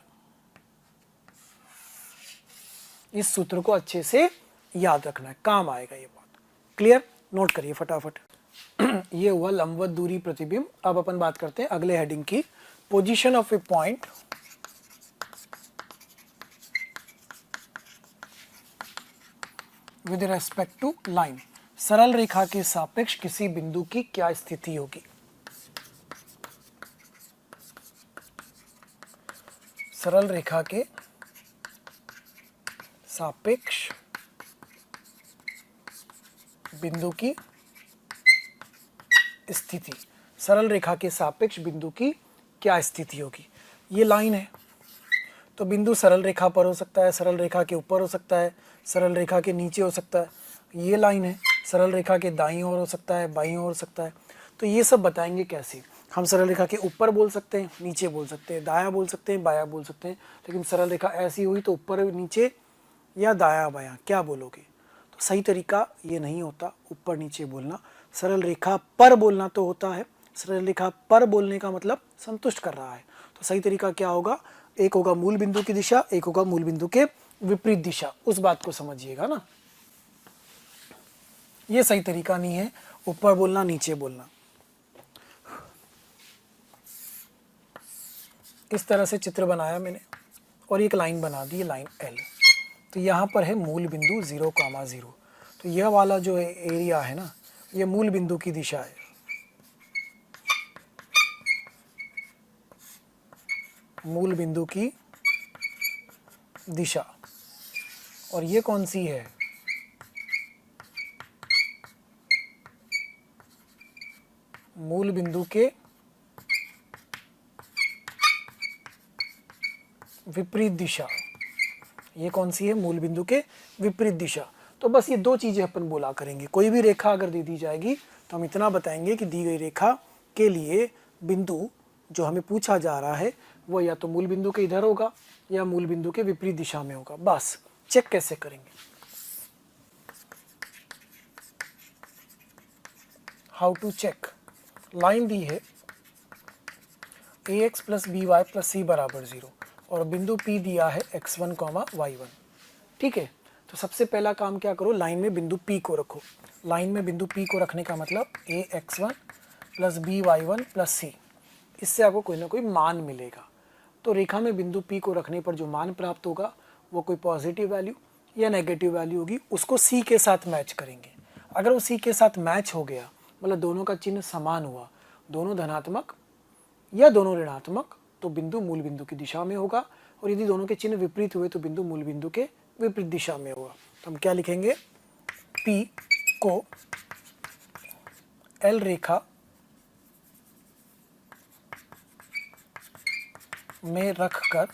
इस सूत्र को अच्छे से याद रखना है, काम आएगा ये बात। क्लियर? नोट करिए फटाफट। ये हुआ लंबवत दूरी प्रतिबिंब। अब अपन बात करते हैं अगले हेडिंग की, position of a point with respect to line. सरल रेखा के सापेक्ष किसी बिंदु की क्या स्थिति होगी? सरल रेखा के सापेक्ष बिंदु की स्थिति। सरल रेखा के सापेक्ष बिंदु की क्या स्थिति होगी? ये लाइन है, तो बिंदु सरल रेखा पर हो सकता है, सरल रेखा के ऊपर हो सकता है, सरल रेखा के नीचे हो सकता है। ये लाइन है, सरल रेखा के दाईं ओर हो सकता है, बाईं ओर हो सकता है। तो ये सब बताएंगे कैसे। हम सरल रेखा के ऊपर बोल सकते हैं, नीचे बोल सकते हैं, दायां बोल सकते हैं, बायां बोल सकते हैं। लेकिन सरल रेखा ऐसी हुई तो ऊपर नीचे या दायां बायां क्या बोलोगे? तो सही तरीका ये नहीं होता ऊपर नीचे बोलना, सरल रेखा पर बोलना तो होता है। सरल रेखा पर बोलने का मतलब संतुष्ट कर रहा है। तो सही तरीका क्या होगा? एक होगा मूल बिंदु की दिशा, एक होगा मूल बिंदु के विपरीत दिशा। उस बात को समझिएगा ना, ये सही तरीका नहीं है ऊपर बोलना नीचे बोलना। इस तरह से चित्र बनाया मैंने और एक लाइन बना दी, लाइन एल। तो यहाँ पर है मूल बिंदु 0,0। तो यह वाला जो है एरिया है ना, ये मूल बिंदु की दिशा है। मूल बिंदु की दिशा। और ये कौन सी है? मूल बिंदु के विपरीत दिशा। ये कौन सी है? मूल बिंदु के विपरीत दिशा। तो बस ये दो चीजें अपन बोला करेंगे। कोई भी रेखा अगर दे दी जाएगी तो हम इतना बताएंगे कि दी गई रेखा के लिए बिंदु जो हमें पूछा जा रहा है वो या तो मूल बिंदु के इधर होगा या मूल बिंदु के विपरीत दिशा में होगा। बस चेक कैसे करेंगे? How to check? लाइन दी है ax plus B Y plus C बराबर 0 और बिंदु P दिया है x1, y1। ठीक है, तो सबसे पहला काम क्या करो, लाइन में बिंदु P को रखो। लाइन में बिंदु P को रखने का मतलब ax1 प्लस बी वाई1 प्लस सी, इससे आपको कोई ना कोई मान मिलेगा। तो रेखा में बिंदु P को रखने पर जो मान प्राप्त होगा वो कोई पॉजिटिव वैल्यू या नेगेटिव वैल्यू होगी, उसको C के साथ मैच करेंगे। अगर वो C के साथ मैच हो गया, मतलब दोनों का चिन्ह समान हुआ, दोनों धनात्मक या दोनों ऋणात्मक, तो बिंदु मूल बिंदु की दिशा में होगा। और यदि दोनों के चिन्ह विपरीत हुए तो बिंदु मूल बिंदु के विपरीत दिशा में होगा। तो हम क्या लिखेंगे? P को L रेखा में रखकर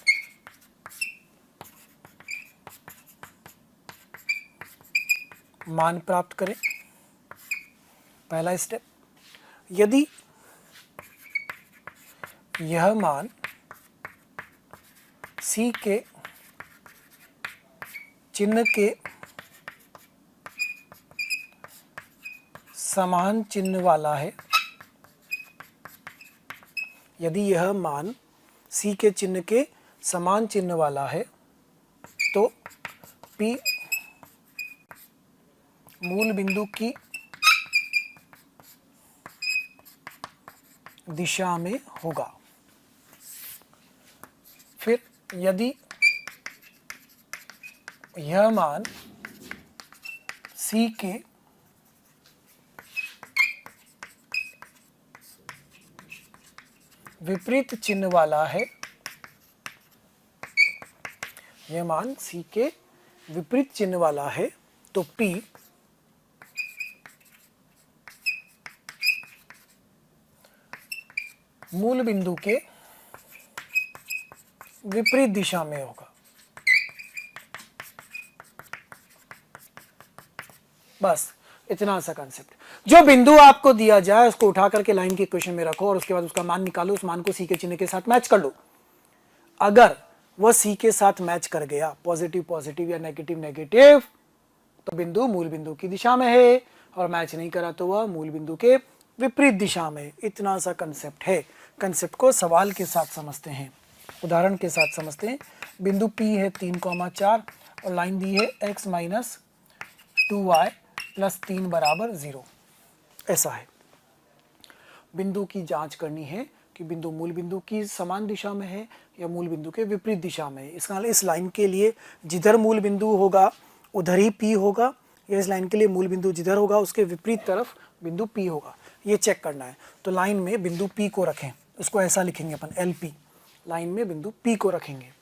मान प्राप्त करें। पहला स्टेप, यदि यह मान C के चिन्ह के समान चिन्ह वाला है, यदि यह मान C के चिन्ह के समान चिन्ह वाला है तो P मूल बिंदु की दिशा में होगा। फिर यदि यह मान C के विपरीत चिन्ह वाला है, यह मान C के विपरीत चिन्ह वाला है, तो P मूल बिंदु के विपरीत दिशा में होगा। बस इतना सा कंसेप्ट। जो बिंदु आपको दिया जाए उसको उठा करके लाइन के इक्वेशन में रखो और उसके बाद उसका मान निकालो, उस मान को C के चिन्ह के साथ मैच कर लो। अगर वह C के साथ मैच कर गया, पॉजिटिव पॉजिटिव या नेगेटिव नेगेटिव, तो बिंदु मूल बिंदु की दिशा में है, और मैच नहीं करा तो वह मूल बिंदु के विपरीत दिशा में। इतना सा कंसेप्ट है। कंसेप्ट को सवाल के साथ समझते हैं, उदाहरण के साथ समझते हैं। बिंदु P है 3,4 और लाइन दी है x - 2y + 3 = 0। ऐसा है। बिंदु की जांच करनी है कि बिंदु मूल बिंदु की समान दिशा में है या मूल बिंदु के विपरीत दिशा में है। इस लाइन के लिए जिधर मूल बिंदु होगा उधर ही P होगा, या इस लाइन के लिए मूल बिंदु जिधर होगा उसके विपरीत तरफ बिंदु P होगा, ये चेक करना है। तो लाइन में बिंदु P को रखें, उसको ऐसा लिखेंगे अपन LP, लाइन में बिंदु P को रखेंगे।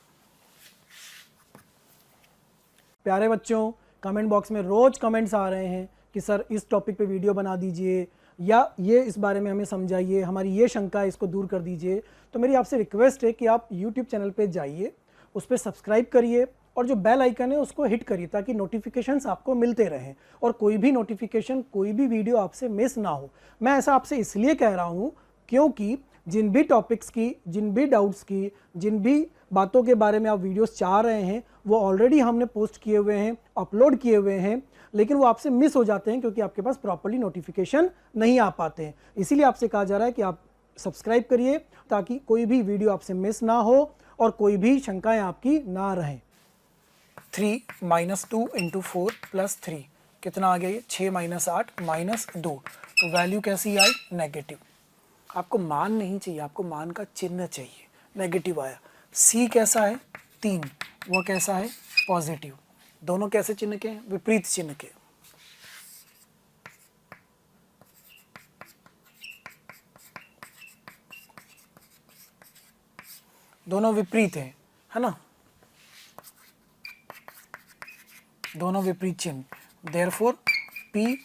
प्यारे बच्चों, कमेंट बॉक्स में रोज कमेंट्स आ रहे हैं कि सर इस टॉपिक पे वीडियो बना दीजिए, या ये इस बारे में हमें समझाइए, हमारी ये शंका है इसको दूर कर दीजिए। तो मेरी आपसे रिक्वेस्ट है कि आप यूट्यूब चैनल पे जाइए, उस पर सब्सक्राइब करिए और जो बेल आइकन है उसको हिट करिए ताकि नोटिफिकेशंस आपको मिलते रहें और कोई भी नोटिफिकेशन, कोई भी वीडियो आपसे मिस ना हो। मैं ऐसा आपसे इसलिए कह रहा हूँ क्योंकि जिन भी टॉपिक्स की, जिन भी डाउट्स की, जिन भी बातों के बारे में आप वीडियोस चाह रहे हैं वो ऑलरेडी हमने पोस्ट किए हुए हैं, अपलोड किए हुए हैं, लेकिन वो आपसे मिस हो जाते हैं क्योंकि आपके पास प्रॉपर्ली नोटिफिकेशन नहीं आ पाते हैं। इसीलिए आपसे कहा जा रहा है कि आप सब्सक्राइब करिए ताकि कोई भी वीडियो आपसे मिस ना हो और कोई भी शंकाएं आपकी ना रहें। 3 - 2 × 4 + 3 कितना आ गया ये? 6 - 8 - 2। तो वैल्यू कैसी आई? नेगेटिव। आपको मान नहीं चाहिए, आपको मान का चिन्ह चाहिए। नेगेटिव आया। C कैसा है? 3। वो कैसा है? पॉजिटिव। दोनों कैसे चिन्ह के हैं? विपरीत चिन्ह के। दोनों विपरीत हैं, है ना? दोनों विपरीत चिन्ह। देयरफॉर P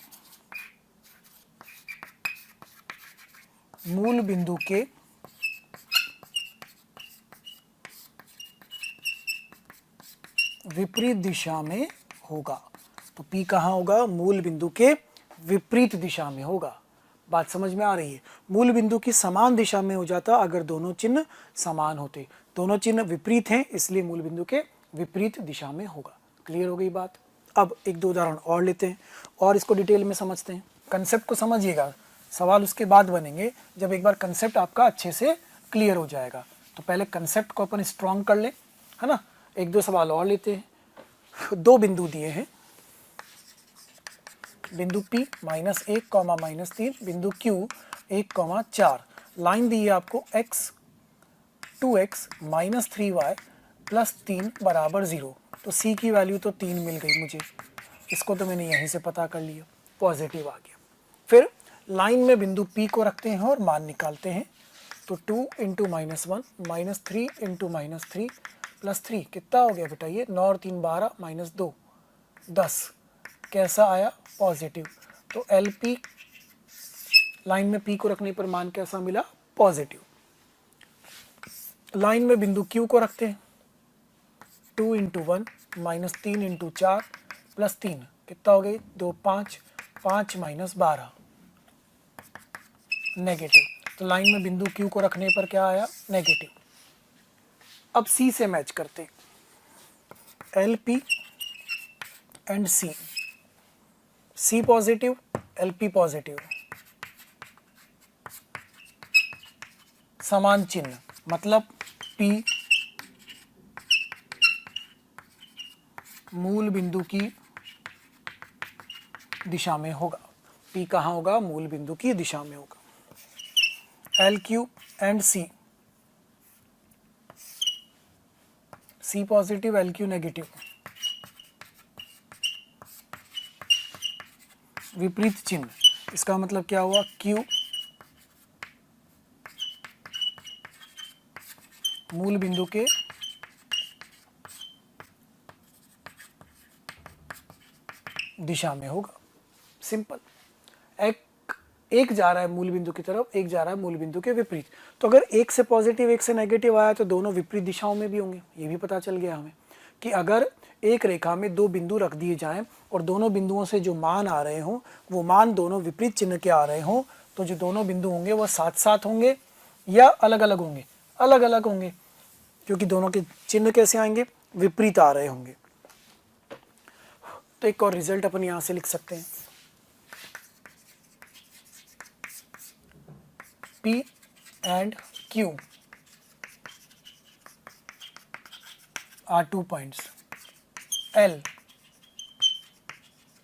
मूल बिंदु के विपरीत दिशा में होगा। तो P कहाँ होगा? मूल बिंदु के विपरीत दिशा में होगा। बात समझ में आ रही है? मूल बिंदु की समान दिशा में हो जाता अगर दोनों चिन्ह समान होते। दोनों चिन्ह विपरीत हैं इसलिए मूल बिंदु के विपरीत दिशा में होगा। क्लियर हो गई बात? अब एक दो उदाहरण और लेते हैं और इसको डिटेल में समझते हैं। कंसेप्ट को समझिएगा, सवाल उसके बाद बनेंगे जब एक बार कंसेप्ट आपका अच्छे से क्लियर हो जाएगा। तो पहले कंसेप्ट को अपन स्ट्रॉन्ग कर ले, है ना? एक दो सवाल और लेते हैं। दो बिंदु दिए हैं, बिंदु P -1, -3, बिंदु Q 1, 4। लाइन दी है आपको x 2x - 3y + 3 = 0। तो C की वैल्यू तो 3 मिल गई मुझे, इसको तो मैंने यहीं से पता कर लिया, पॉजिटिव आ गया। फिर लाइन में बिंदु P को रखते हैं और मान निकालते हैं। तो 2 × -1 -3 × -3 + 3 कितना हो गया बेटा? ये 9 और 3 12 -2 10। कैसा आया? पॉजिटिव। तो LP लाइन में P को रखने पर मान कैसा मिला? पॉजिटिव। लाइन में बिंदु Q को रखते हैं। 2 × 1 -3 × 4 + 3 कितना हो गई? 2 5 5 - 12 नेगेटिव। तो लाइन में बिंदु Q को रखने पर क्या आया? नेगेटिव। अब C से मैच करते हैं। LP and C positive, LP positive, समान चिन्ह, मतलब P मूल बिंदु की दिशा में होगा। P कहाँ होगा? मूल बिंदु की दिशा में होगा। LQ and C positive, LQ negative, विपरीत चिन्ह। इसका मतलब क्या हुआ? Q मूल बिंदु के दिशा में होगा। सिंपल। एक जा रहा है मूल बिंदु की तरफ, एक जा रहा है मूल बिंदु के विपरीत। तो अगर एक से पॉजिटिव एक से नेगेटिव आया तो दोनों विपरीत दिशाओं में भी होंगे। ये भी पता चल गया हमें कि अगर एक रेखा में दो बिंदु रख दिए जाएं और दोनों बिंदुओं से जो मान आ रहे हों वो मान दोनों विपरीत चिन्ह के आ रहे हों, तो जो दोनों बिंदु होंगे वो साथ साथ होंगे या अलग अलग होंगे? अलग अलग होंगे, क्योंकि दोनों के चिन्ह कैसे आएंगे? विपरीत आ रहे होंगे। तो एक और रिजल्ट अपन यहां से लिख सकते हैं। P and Q are 2 points. L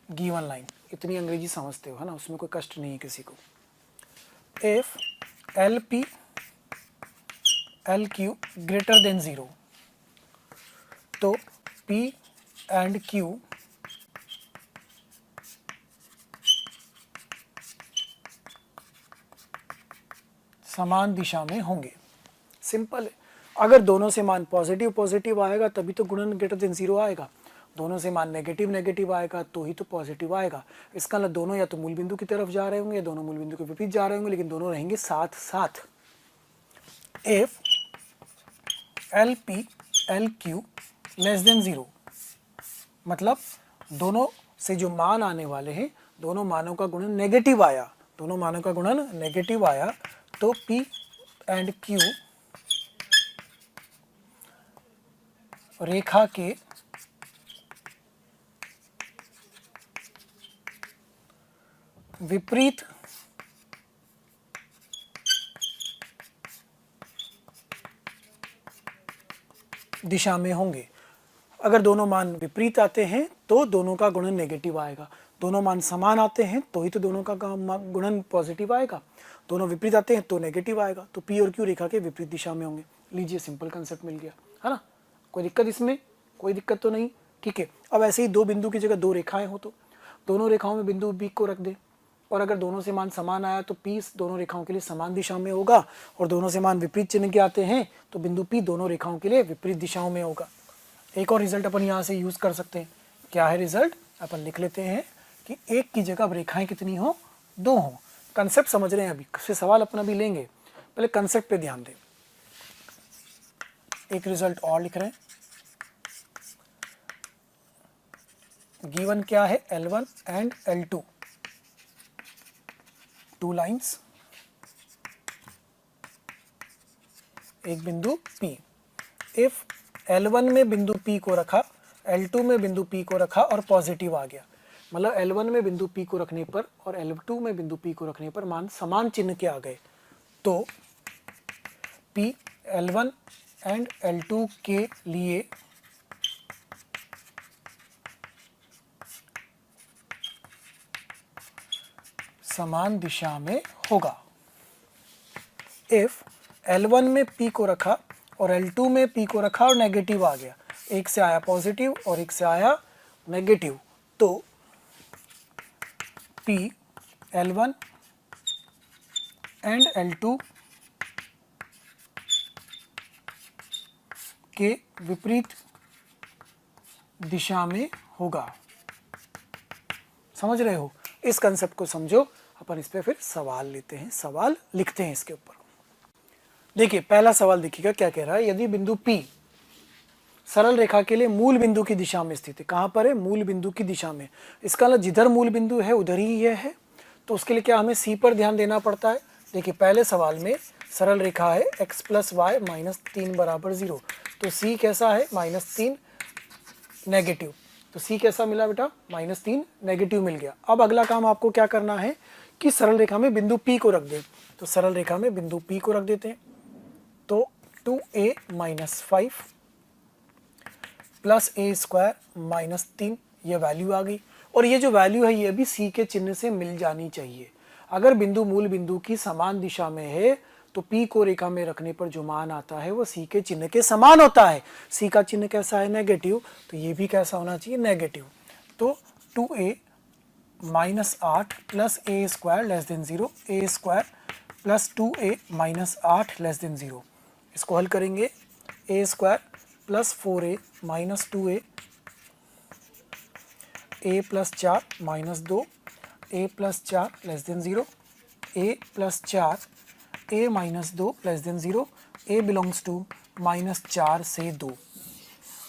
given line, इतनी अंग्रेजी समझते हो है ना, उसमें कोई कष्ट नहीं है किसी को। If L P L Q greater than 0 तो P एंड Q समान दिशा में होंगे। सिंपल है। अगर दोनों से मान पॉजिटिव पॉजिटिव आएगा तभी तो गुणन ग्रेटर देन 0 आएगा, दोनों से मान नेगेटिव नेगेटिव आएगा तो ही तो पॉजिटिव आएगा। इसका मतलब दोनों या तो मूल बिंदु की तरफ जा रहे होंगे या दोनों मूल बिंदु के विपरीत जा रहे होंगे, लेकिन दोनों रहेंगे साथ साथ। If L P L Q less than 0 मतलब दोनों से जो मान आने वाले हैं दोनों मानों का गुणन नेगेटिव आया, दोनों मानों का गुणन नेगेटिव आया तो P एंड Q रेखा के विपरीत दिशा में होंगे। अगर दोनों मान विपरीत आते हैं तो दोनों का गुणन नेगेटिव आएगा, दोनों मान समान आते हैं तो ही तो दोनों का गुणन पॉजिटिव आएगा, दोनों विपरीत आते हैं तो नेगेटिव आएगा। तो P और Q रेखा के विपरीत दिशा में होंगे। लीजिए सिंपल कंसेप्ट मिल गया है ना, कोई दिक्कत इसमें, कोई दिक्कत तो नहीं। ठीक है, अब ऐसे ही दो बिंदु की जगह दो रेखाएं हो तो दोनों रेखाओं में बिंदु B को रख दे, और अगर दोनों से मान समान आया तो P दोनों रेखाओं के लिए समान दिशा में होगा, और दोनों से मान विपरीत चिन्ह के आते हैं तो बिंदु P दोनों रेखाओं के लिए विपरीत दिशाओं में होगा। एक और रिजल्ट अपन यहाँ से यूज कर सकते हैं। क्या है रिजल्ट? अपन लिख लेते हैं कि एक की जगह अब रेखाएं कितनी हो? दो हो। कंसेप्ट समझ रहे हैं, अभी फिर सवाल अपना भी लेंगे, पहले कंसेप्ट पे ध्यान दें। एक रिजल्ट और लिख रहे हैं। गिवन क्या है? L1 and L2 two lines, एक बिंदु P। इफ L1 में बिंदु P को रखा, L2 में बिंदु P को रखा और पॉजिटिव आ गया, मतलब L1 में बिंदु P को रखने पर और L2 में बिंदु P को रखने पर मान समान चिन्ह के आ गए, तो P L1 एंड L2 के लिए समान दिशा में होगा। इफ L1 में P को रखा और L2 में P को रखा और नेगेटिव आ गया, एक से आया पॉजिटिव और एक से आया नेगेटिव, तो P L1 एंड L2 के विपरीत दिशा में होगा। समझ रहे हो? इस कंसेप्ट को समझो। अपन इस पे फिर सवाल लेते हैं, सवाल लिखते हैं इसके ऊपर। देखिए पहला सवाल देखिएगा क्या कह रहा है। यदि बिंदु P सरल रेखा के लिए मूल बिंदु की दिशा में स्थित है, कहां पर है? मूल बिंदु की दिशा में। इसका मतलब जिधर मूल बिंदु है उधर ही यह है, तो उसके लिए क्या हमें C पर ध्यान देना पड़ता है। देखिए पहले सवाल में सरल रेखा है x + y - 3 = 0, तो C कैसा है? -3 नेगेटिव। तो C कैसा मिला बेटा? -3 नेगेटिव मिल गया। अब अगला काम आपको क्या करना है कि सरल रेखा में बिंदु P को रख दे। तो सरल रेखा में बिंदु P को रख देते हैं, तो 2a - 5 + a² - 3 ये वैल्यू आ गई, और ये जो वैल्यू है ये भी C के चिन्ह से मिल जानी चाहिए। अगर बिंदु मूल बिंदु की समान दिशा में है तो P को रेखा में रखने पर जो मान आता है वो C के चिन्ह के समान होता है। C का चिन्ह कैसा है? नेगेटिव, तो ये भी कैसा होना चाहिए? नेगेटिव। तो 2a - 8 + a² <= 0, a² + 2a - 8 <= 0। इसको हल करेंगे। a² + 4a - 2a, a + 4 - 2, a + 4 <= 0, a + 4 a - 2 <= 0, a belongs to -4 से 2।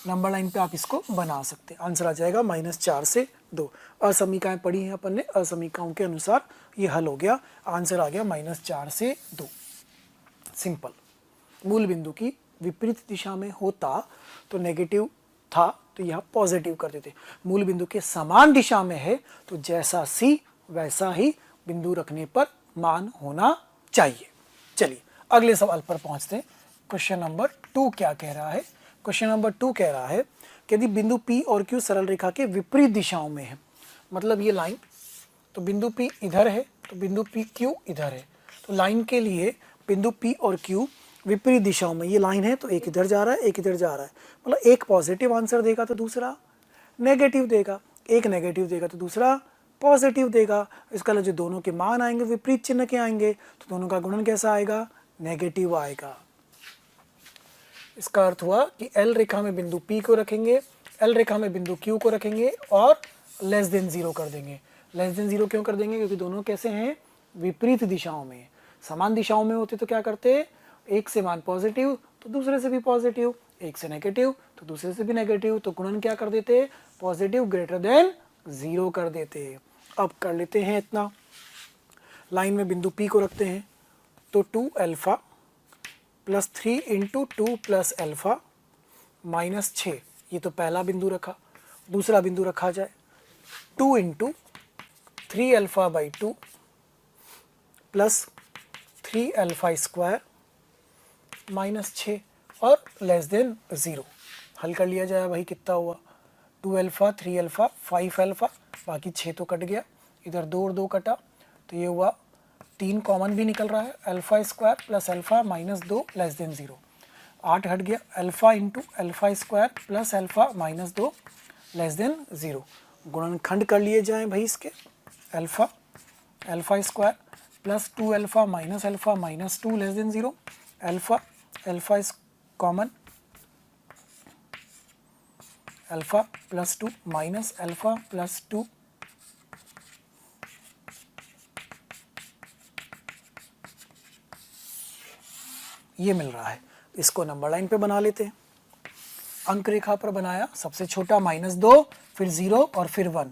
नंबर लाइन पे आप इसको बना सकते हैं। आंसर आ जाएगा -4 से 2। असमीकाएं पढ़ी हैं अपन ने, असमीकाओं के अनुसार ये हल हो गया। आंसर आ गया -4 से 2। सिंपल। मूल बिंदु की विपरीत दिशा में होता तो नेगेटिव था, तो यहाँ पॉजिटिव कर देते। मूल बिंदु के समान दिशा में है तो जैसा C वैसा ही बिंदु रखने पर मान होना चाहिए। चलिए अगले सवाल पर पहुंचते हैं। क्वेश्चन नंबर 2 क्या कह रहा है? क्वेश्चन नंबर 2 कह रहा है कि यदि बिंदु P और Q सरल रेखा के विपरीत दिशाओं में है, मतलब ये लाइन तो बिंदु P इधर है, तो बिंदु PQ इधर है। तो लाइन के लिए बिंदु P और Q विपरीत दिशाओं में, ये लाइन है तो एक इधर जा रहा है, एक इधर जा रहा है, मतलब एक पॉजिटिव आंसर देगा तो दूसरा नेगेटिव देगा, एक नेगेटिव देगा तो दूसरा पॉजिटिव देगा। इसका जो दोनों के मान आएंगे विपरीत चिन्ह के आएंगे, तो दोनों का गुणन कैसा आएगा? नेगेटिव आएगा। इसका अर्थ हुआ कि L रेखा में बिंदु P को रखेंगे, L रेखा में बिंदु Q को रखेंगे और लेस देन 0 कर देंगे। लेस देन 0 क्यों कर देंगे? क्योंकि दोनों कैसे हैं? विपरीत दिशाओं में। समान दिशाओं में होते तो क्या करते? एक से मान पॉजिटिव तो दूसरे से भी पॉजिटिव, एक से नेगेटिव तो दूसरे से भी नेगेटिव, तो गुणन क्या कर देते? पॉजिटिव ग्रेटर देन 0 कर देते। अब कर लेते हैं इतना, लाइन में बिंदु P को रखते हैं, तो 2 alpha plus 3 into 2 plus alpha minus 6, ये तो पहला बिंदु रखा। दूसरा बिंदु रखा जाए 2 into 3 alpha by 2 plus 3 alpha square minus 6 और लेस देन 0। हल कर लिया जाए भाई, कितना हुआ? 2 अल्फा 3 अल्फा 5 अल्फा, बाकी 6 तो कट गया, इधर 2 और 2 कटा, तो ये हुआ 3 कॉमन भी निकल रहा है, alpha square plus alpha minus 2 less than 0। 8 हट गया, alpha into alpha square plus alpha minus 2 less than 0। गुणनखंड कर लिए जाएं भाई इसके, alpha square plus 2 alpha minus 2 less than 0, alpha is common, alpha plus 2 minus alpha plus 2 ये मिल रहा है। इसको नंबर लाइन पे बना लेते हैं। अंक रेखा पर बनाया, सबसे छोटा -2, फिर 0 और फिर 1।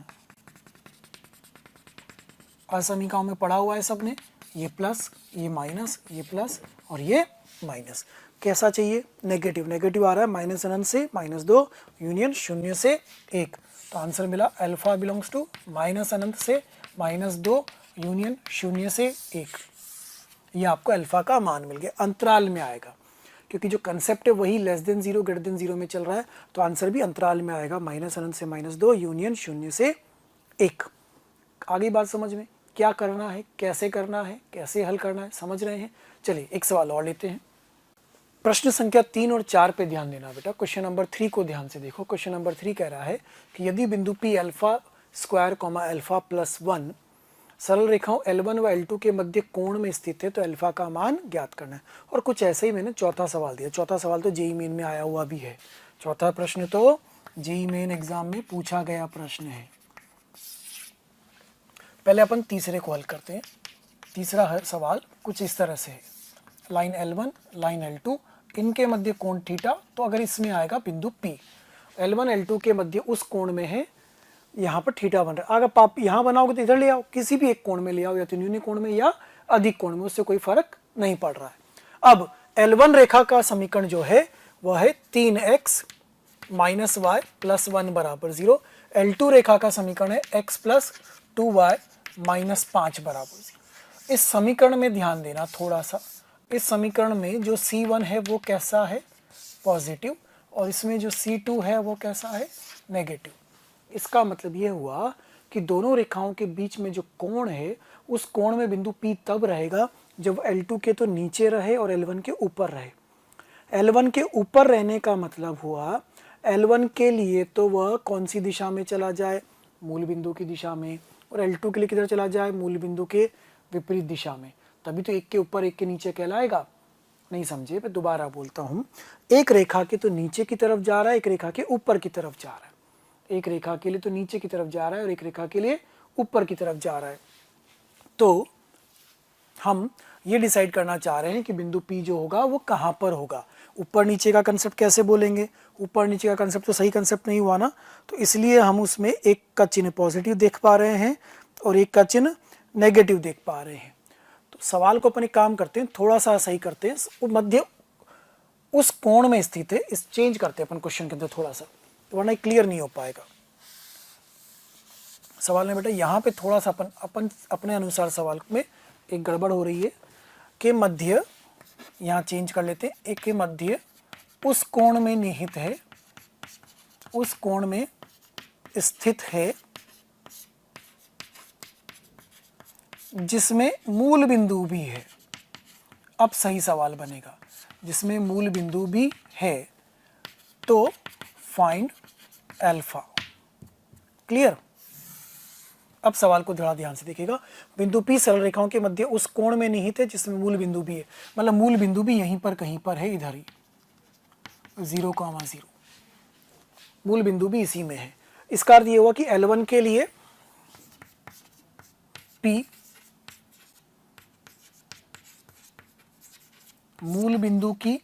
असमीकाओं में पढ़ा हुआ है सबने, ये प्लस, ये माइनस, ये प्लस और ये माइनस। कैसा चाहिए? नेगेटिव। नेगेटिव आ रहा है माइनस अनंत से -2 यूनियन 0 से 1, तो आंसर मिला अल्फा बिलोंग्स टू माइनस अनंत से -2 यूनियन 0 से 1। ये आपको अल्फा का मान मिल गया, अंतराल में आएगा, क्योंकि जो कंसेप्ट है वही लेस देन 0 ग्रेटर देन 0 में चल रहा है, तो आंसर भी अंतराल में आएगा, माइनस अनंत से -2 यूनियन 0 से 1। आगे बात समझ में, क्या करना है, कैसे करना है, कैसे हल करना है, समझ रहे हैं? चलिए एक सवाल और लेते हैं। प्रश्न संख्या 3 और 4 पे ध्यान देना बेटा। क्वेश्चन नंबर 3 को ध्यान से देखो। क्वेश्चन नंबर 3 कह रहा है कि यदि बिंदु P alpha square comma alpha plus 1 सरल रेखाओं L1 व L2 के मध्य कोण में स्थित है तो अल्फा का मान ज्ञात करना है। और कुछ ऐसे ही मैंने चौथा सवाल दिया। चौथा सवाल तो जेईई मेन में आया हुआ भी है। चौथा प्रश्न तो जेईई मेन एग्जाम में पूछा गया प्रश्न है। पहले अपन तीसरे को हल करते हैं। तीसरा सवाल कुछ इस तरह से है, लाइन L1 लाइन L2 इनके मध्य कोण थीटा, तो अगर इसमें आएगा बिंदु P, L1 L2 के मध्य उस कोण में है, यहाँ पर थीटा बन रहा है। अगर आप यहाँ बनाओगे तो इधर ले आओ, किसी भी एक कोण में ले आओ, या तो न्यून कोण में या अधिक कोण में, उससे कोई फर्क नहीं पड़ रहा है। अब L1 रेखा का समीकरण जो है वह है 3x माइनस वाई प्लस 1 बराबर 0। L2 रेखा का समीकरण है x प्लस 2y माइनस 5 बराबर 0। इस समीकरण में ध्यान देना थोड़ा सा, इस समीकरण में जो C1 है वो कैसा है? पॉजिटिव, और इसमें जो C2 है वो कैसा है? नेगेटिव। इसका मतलब ये हुआ कि दोनों रेखाओं के बीच में जो कोण है उस कोण में बिंदु P तब रहेगा जब L2 के तो नीचे रहे और L1 के ऊपर रहे। L1 के ऊपर रहने का मतलब हुआ L1 के लिए तो वह कौन सी दिशा में चला जाए? मूल बिंदु की दिशा में। और L2 के लिए किधर चला जाए? मूल बिंदु के विपरीत दिशा में। तभी तो एक के ऊपर एक के नीचे कहलाएगा। नहीं समझे? मैं दोबारा बोलता हूँ, एक रेखा के तो नीचे की तरफ जा रहा है, एक रेखा के ऊपर की तरफ जा रहा है। एक रेखा के लिए तो नीचे की तरफ जा रहा है और एक रेखा के लिए ऊपर की तरफ जा रहा है। तो हम ये डिसाइड करना चाह रहे हैं कि बिंदु P जो होगा वो कहाँ पर होगा। ऊपर नीचे का कंसेप्ट कैसे बोलेंगे? ऊपर नीचे का कंसेप्ट तो सही कंसेप्ट नहीं हुआ ना, तो इसलिए हम उसमें एक का चिन्ह पॉजिटिव देख पा रहे हैं और एक का चिन्ह नेगेटिव देख पा रहे हैं। तो सवाल को अपन एक काम करते हैं, थोड़ा सा सही करते हैं, वो मध्य उस कोण में स्थित है, इस चेंज करते हैं अपन क्वेश्चन के अंदर थोड़ा सा, तो वरना क्लियर नहीं हो पाएगा सवाल में। बेटा यहाँ पे थोड़ा सा अपन अपने अनुसार सवाल में एक गड़बड़ हो रही है कि मध्य, यहाँ चेंज कर लेते हैं, एक के मध्य उस कोण में निहित है, उस कोण में स्थित है जिसमें मूल बिंदु भी है। अब सही सवाल बनेगा, जिसमें मूल बिंदु भी है तो फाइंड अल्फा। क्लियर? अब सवाल को थोड़ा ध्यान से देखिएगा। बिंदु P सरल रेखाओं के मध्य उस कोण में निहित है जिसमें मूल बिंदु भी है, मतलब मूल बिंदु भी यहीं पर कहीं पर है, इधर ही 0,0। मूल बिंदु भी इसी में है। इसका अर्थ ये हुआ कि L1 के लिए P मूल बिंदु की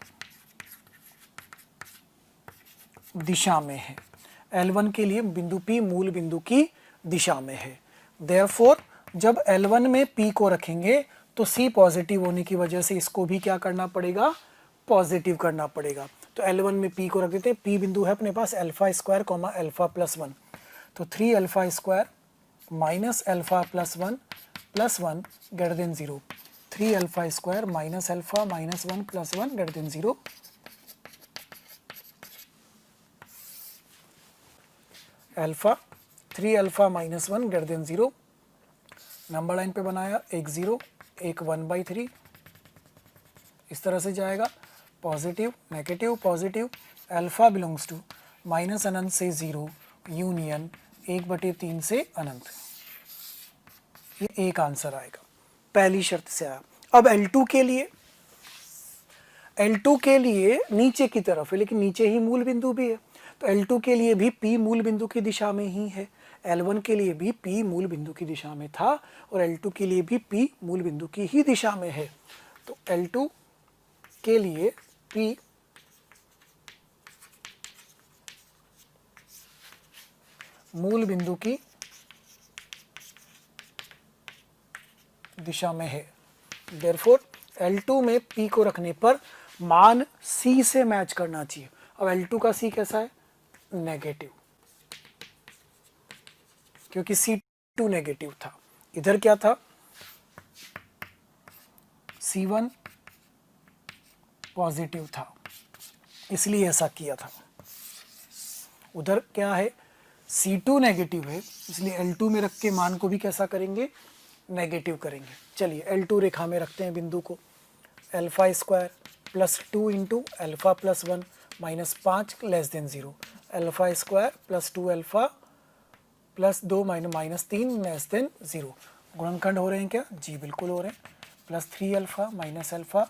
दिशा में है। L1 के लिए बिंदु P मूल बिंदु की दिशा में है। Therefore, जब L1 में P को रखेंगे तो C पॉजिटिव होने की वजह से इसको भी क्या करना पड़ेगा, पॉजिटिव करना पड़ेगा। तो L1 में P को रख देते हैं। P बिंदु है अपने पास alpha square comma alpha plus 1, तो 3 alpha square minus alpha plus 1 greater than 0। 3 alpha square minus alpha minus 1 plus 1 greater than 0। Alpha 3 alpha minus 1 greater than 0। Number line पे बनाया, एक 0 एक 1/3, इस तरह से जाएगा। Positive negative positive, alpha belongs to minus अनंत से 0 यूनियन 1/3 से अनंत। ये एक आंसर आएगा, पहली शर्त से आया। अब L2 के लिए, L2 के लिए नीचे की तरफ है, लेकिन नीचे ही मूल बिंदु भी है, तो L2 के लिए भी P मूल बिंदु की दिशा में ही है। L1 के लिए भी P मूल बिंदु की दिशा में था और L2 के लिए भी P मूल बिंदु की ही दिशा में है। तो L2 के लिए P मूल बिंदु की दिशा में है। Therefore, L2 में P को रखने पर मान C से मैच करना चाहिए। अब L2 का C कैसा है, नेगेटिव, क्योंकि C2 नेगेटिव था। इधर क्या था, C1 पॉजिटिव था, इसलिए ऐसा किया था। उधर क्या है, C2 नेगेटिव है, इसलिए L2 में रख के मान को भी कैसा करेंगे, नेगेटिव करेंगे। चलिए L2 रेखा में रखते हैं बिंदु को। Alpha square plus 2 into alpha plus 1 minus 5 less than 0। Alpha square plus 2 alpha plus 2 minus 3 less than 0। गुणनखंड हो रहे हैं क्या, जी बिल्कुल हो रहे हैं। Plus 3 alpha minus alpha.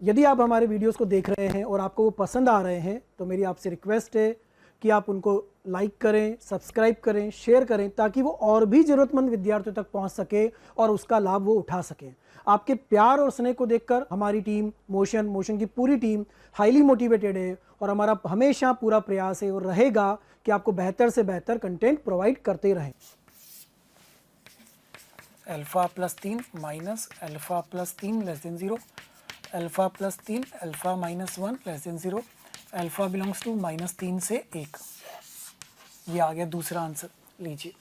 यदि आप हमारे वीडियोस को देख रहे हैं और आपको वो पसंद आ रहे हैं तो मेरी आपसे रिक्वेस्ट है कि आप उनको लाइक करें, सब्सक्राइब करें, शेयर करें, ताकि वो और भी ज़रूरतमंद विद्यार्थियों तक पहुंच सके और उसका लाभ वो उठा सकें। आपके प्यार और स्नेह को देखकर हमारी टीम मोशन की पूरी टीम हाईली मोटिवेटेड है और हमारा हमेशा पूरा प्रयास है और रहेगा कि आपको बेहतर से बेहतर कंटेंट प्रोवाइड करते रहें। Alpha plus 3 minus alpha plus 3 less than 0। Alpha plus 3 alpha minus 1 less than 0। Alpha belongs to -3 से 1। ये आ गया दूसरा आंसर। लीजिए,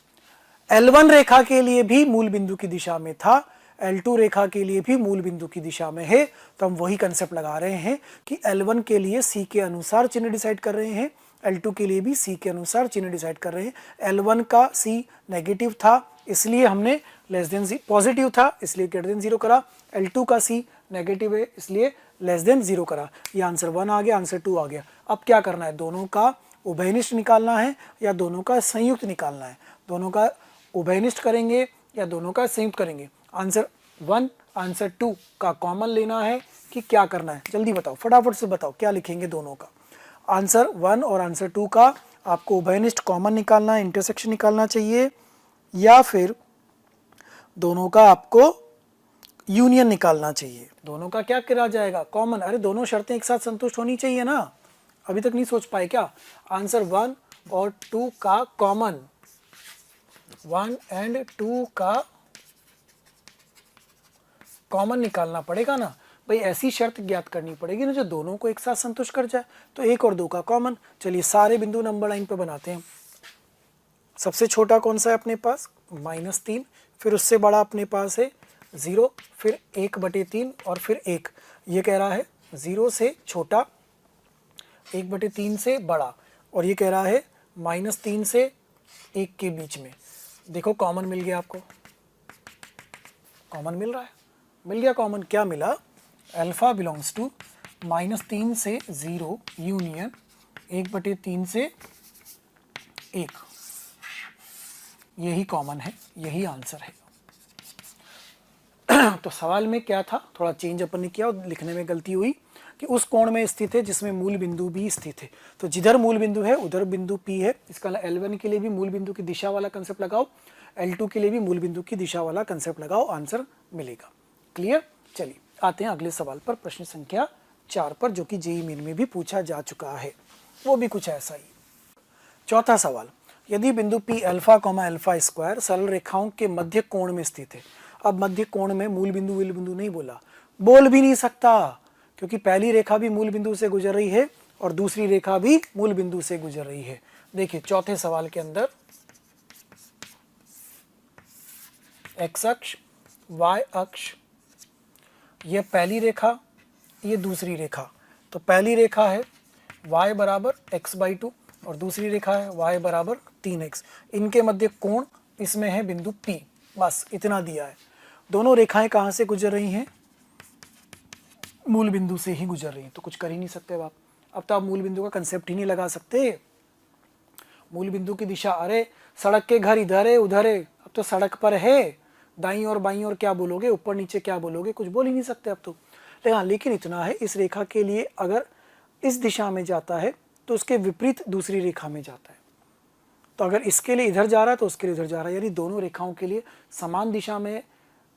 L1 रेखा के लिए भी मूल बिंदु की दिशा में था, L2 रेखा के लिए भी मूल बिंदु की दिशा में है, तो हम वही कंसेप्ट लगा रहे हैं कि L1 के लिए C के अनुसार चिन्ह डिसाइड कर रहे हैं, L2 के लिए भी C के अनुसार चिन्ह डिसाइड कर रहे हैं। L1 का C नेगेटिव था, इसलिए हमने लेस देन पॉजिटिव था, इसलिए ग्रेटर देन 0 करा। L2 का C नेगेटिव है, इसलिए लेस देन 0 करा। ये आंसर 1 आ गया, आंसर 2 आ गया। अब क्या करना है, दोनों का उभयनिष्ठ निकालना है या दोनों का संयुक्त निकालना है। दोनों का उभयनिष्ठ करेंगे या दोनों का संयुक्त करेंगे। आंसर 1 आंसर 2 का कॉमन लेना है कि क्या करना है, जल्दी बताओ, फटाफट से बताओ क्या लिखेंगे दोनों का। आंसर 1 और आंसर 2 का आपको उभयनिष्ठ कॉमन निकालना है, इंटरसेक्शन निकालना चाहिए, या फिर दोनों का आपको यूनियन निकालना चाहिए। दोनों का क्या करा जाएगा, कॉमन। अरे दोनों शर्तें एक साथ संतुष्ट होनी चाहिए ना, अभी तक नहीं सोच पाए क्या। आंसर 1 और 2 का कॉमन, 1 एंड 2 का कॉमन निकालना पड़ेगा ना भाई। ऐसी शर्त ज्ञात करनी पड़ेगी ना जो दोनों को एक साथ संतुष्ट कर जाए। तो 1 और 2 का कॉमन। चलिए सारे बिंदु नंबर लाइन पे बनाते हैं। सबसे छोटा कौन सा है अपने पास, -3, फिर उससे बड़ा अपने पास है 0, फिर 1/3 और फिर 1। ये कह रहा है 0 से छोटा, 1/3 से बड़ा, और ये कह रहा है -3 से 1 के बीच में। देखो कॉमन मिल गया आपको, कॉमन मिल रहा है, मिल गया कॉमन। क्या मिला? अल्फा बिलोंग्स टू -3 से 0 यूनियन 1/3 से 1, यही कॉमन है, यही आंसर है। तो सवाल में क्या था, थोड़ा चेंज अपन ने किया और लिखने में गलती हुई कि उस कोण में स्थित है जिसमें मूल बिंदु भी स्थित है। तो जिधर मूल बिंदु है उधर बिंदु P है। इसका L1 के लिए भी मूल बिंदु की दिशा वाला कंसेप्ट लगाओ, L2 के लिए भी मूल बिंदु की दिशा वाला कंसेप्ट लगाओ, आंसर मिलेगा। क्लियर? चलिए आते हैं अगले सवाल पर, प्रश्न संख्या 4 पर, जो कि जेईई मेन में भी पूछा जा चुका है, वो भी कुछ ऐसा ही। चौथा सवाल, यदि बिंदु P alpha comma alpha square सरल रेखाओं के मध्य कोण में स्थित है। अब मध्य कोण में मूल बिंदु नहीं बोला, बोल भी नहीं सकता, क्योंकि पहली रेखा भी मूल बिंदु से गुजर रही है और दूसरी रेखा भी मूल बिंदु से गुजर रही है। देखिए चौथे सवाल के अंदर एक्स अक्ष, वाई अक्ष, ये पहली रेखा, ये दूसरी रेखा। तो पहली रेखा है y बराबर x/2 और दूसरी रेखा है y बराबर 3x। इनके मध्य कोण इसमें है बिंदु P, बस इतना दिया है। दोनों रेखाएं कहाँ से गुजर रही हैं? मूल बिंदु से ही गुजर रही हैं, तो कुछ कर ही नहीं सकते आप। अब तो आप मूल बिंदु का कंसेप्ट ही नहीं लगा सकते। मूल बिंदु की दिशा, अरे सड़क के घर इधर है उधर है, अब तो सड़क पर है, दाईं और बाईं और क्या बोलोगे, ऊपर नीचे क्या बोलोगे, कुछ बोल ही नहीं सकते अब तो। लेकिन इतना है, इस रेखा के लिए अगर इस दिशा में जाता है तो उसके विपरीत दूसरी रेखा में जाता है। तो अगर इसके लिए इधर जा रहा है तो उसके लिए इधर जा रहा है, यानी दोनों रेखाओं के लिए समान दिशा में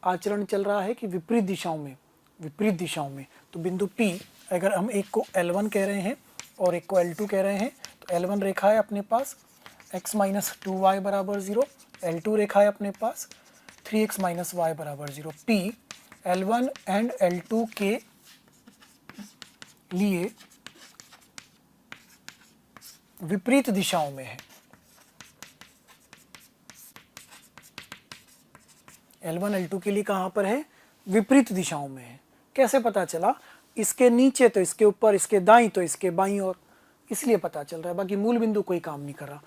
आचरण चल रहा है कि विपरीत दिशाओं में? विपरीत दिशाओं में। तो बिंदु P, अगर हम एक को L1 कह रहे हैं और एक को L2 कह रहे हैं, तो L1 रेखा है अपने पास x - 2y बराबर 0, L2 रेखा है अपने पास 3x - y बराबर 0। P L1 एंड L2 के लिए विपरीत दिशाओं में है। L1 L2 के लिए कहाँ पर है? विपरीत दिशाओं में है। कैसे पता चला? इसके नीचे तो इसके ऊपर, इसके दाईं तो इसके बाईं और, इसलिए पता चल रहा है, बाकी मूल बिंदु कोई काम नहीं कर रहा।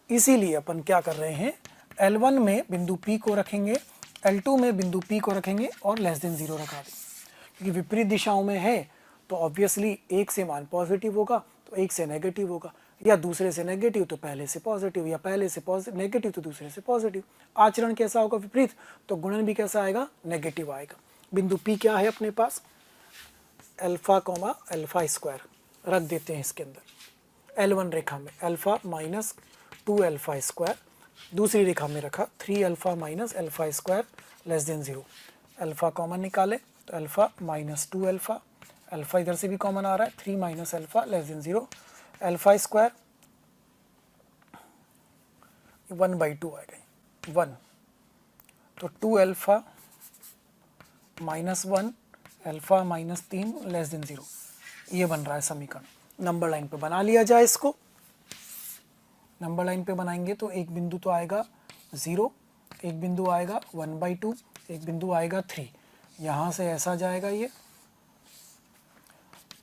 इसीलिए अपन क्या कर रहे हैं, L1 में बिंदु P को रखेंगे, L2 में बिंदु P को रखेंगे और <0 रखा दें, क्योंकि विपरीत दिशाओं में है तो ऑब्वियसली एक से मान पॉजिटिव होगा तो एक से नेगेटिव होगा, या दूसरे से नेगेटिव तो पहले से पॉजिटिव, या पहले से नेगेटिव तो दूसरे से पॉजिटिव। आचरण कैसा होगा? विपरीत, तो गुणन भी कैसा आएगा? नेगेटिव आएगा। बिंदु P क्या है अपने पास? अल्फा कॉमा अल्फा स्क्वायर रख देते हैं इसके अंदर। L1 रेखा में अल्फा माइनस 2 अल्फा स्क्वायर, दूसरी रेखा में रखा 3 alpha minus alpha square <0। Alpha common निकाले तो अल्फा माइनस 2 अल्फा, अल्फा इधर से भी कॉमन आ रहा है, 3 माइनस अल्फा <0। अल्फा स्क्वायर 1/2 आएगा 1, तो 2 अल्फा माइनस 1 अल्फा माइनस 3 <0, ये बन रहा है समीकरण। नंबर लाइन पे बना लिया जाए इसको। नंबर लाइन पे बनाएंगे तो एक बिंदु तो आएगा 0, एक बिंदु आएगा 1/2, एक बिंदु आएगा 3। यहाँ से ऐसा जाएगा ये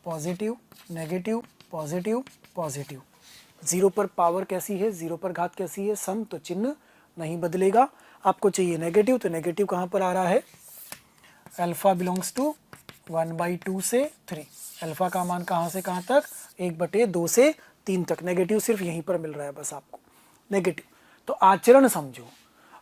पॉजिटिव नेगेटिव पॉजिटिव पॉजिटिव। 0 पर पावर कैसी है, 0 पर घात कैसी है? सम, तो चिन्ह नहीं बदलेगा। आपको चाहिए नेगेटिव, तो नेगेटिव कहाँ पर आ रहा है? अल्फा बिलोंग्स टू 1/2 से 3। अल्फा का मान कहाँ से कहाँ तक? 1/2 से 3 तक। नेगेटिव सिर्फ यहीं पर मिल रहा है बस आपको, नेगेटिव। तो आचरण समझो,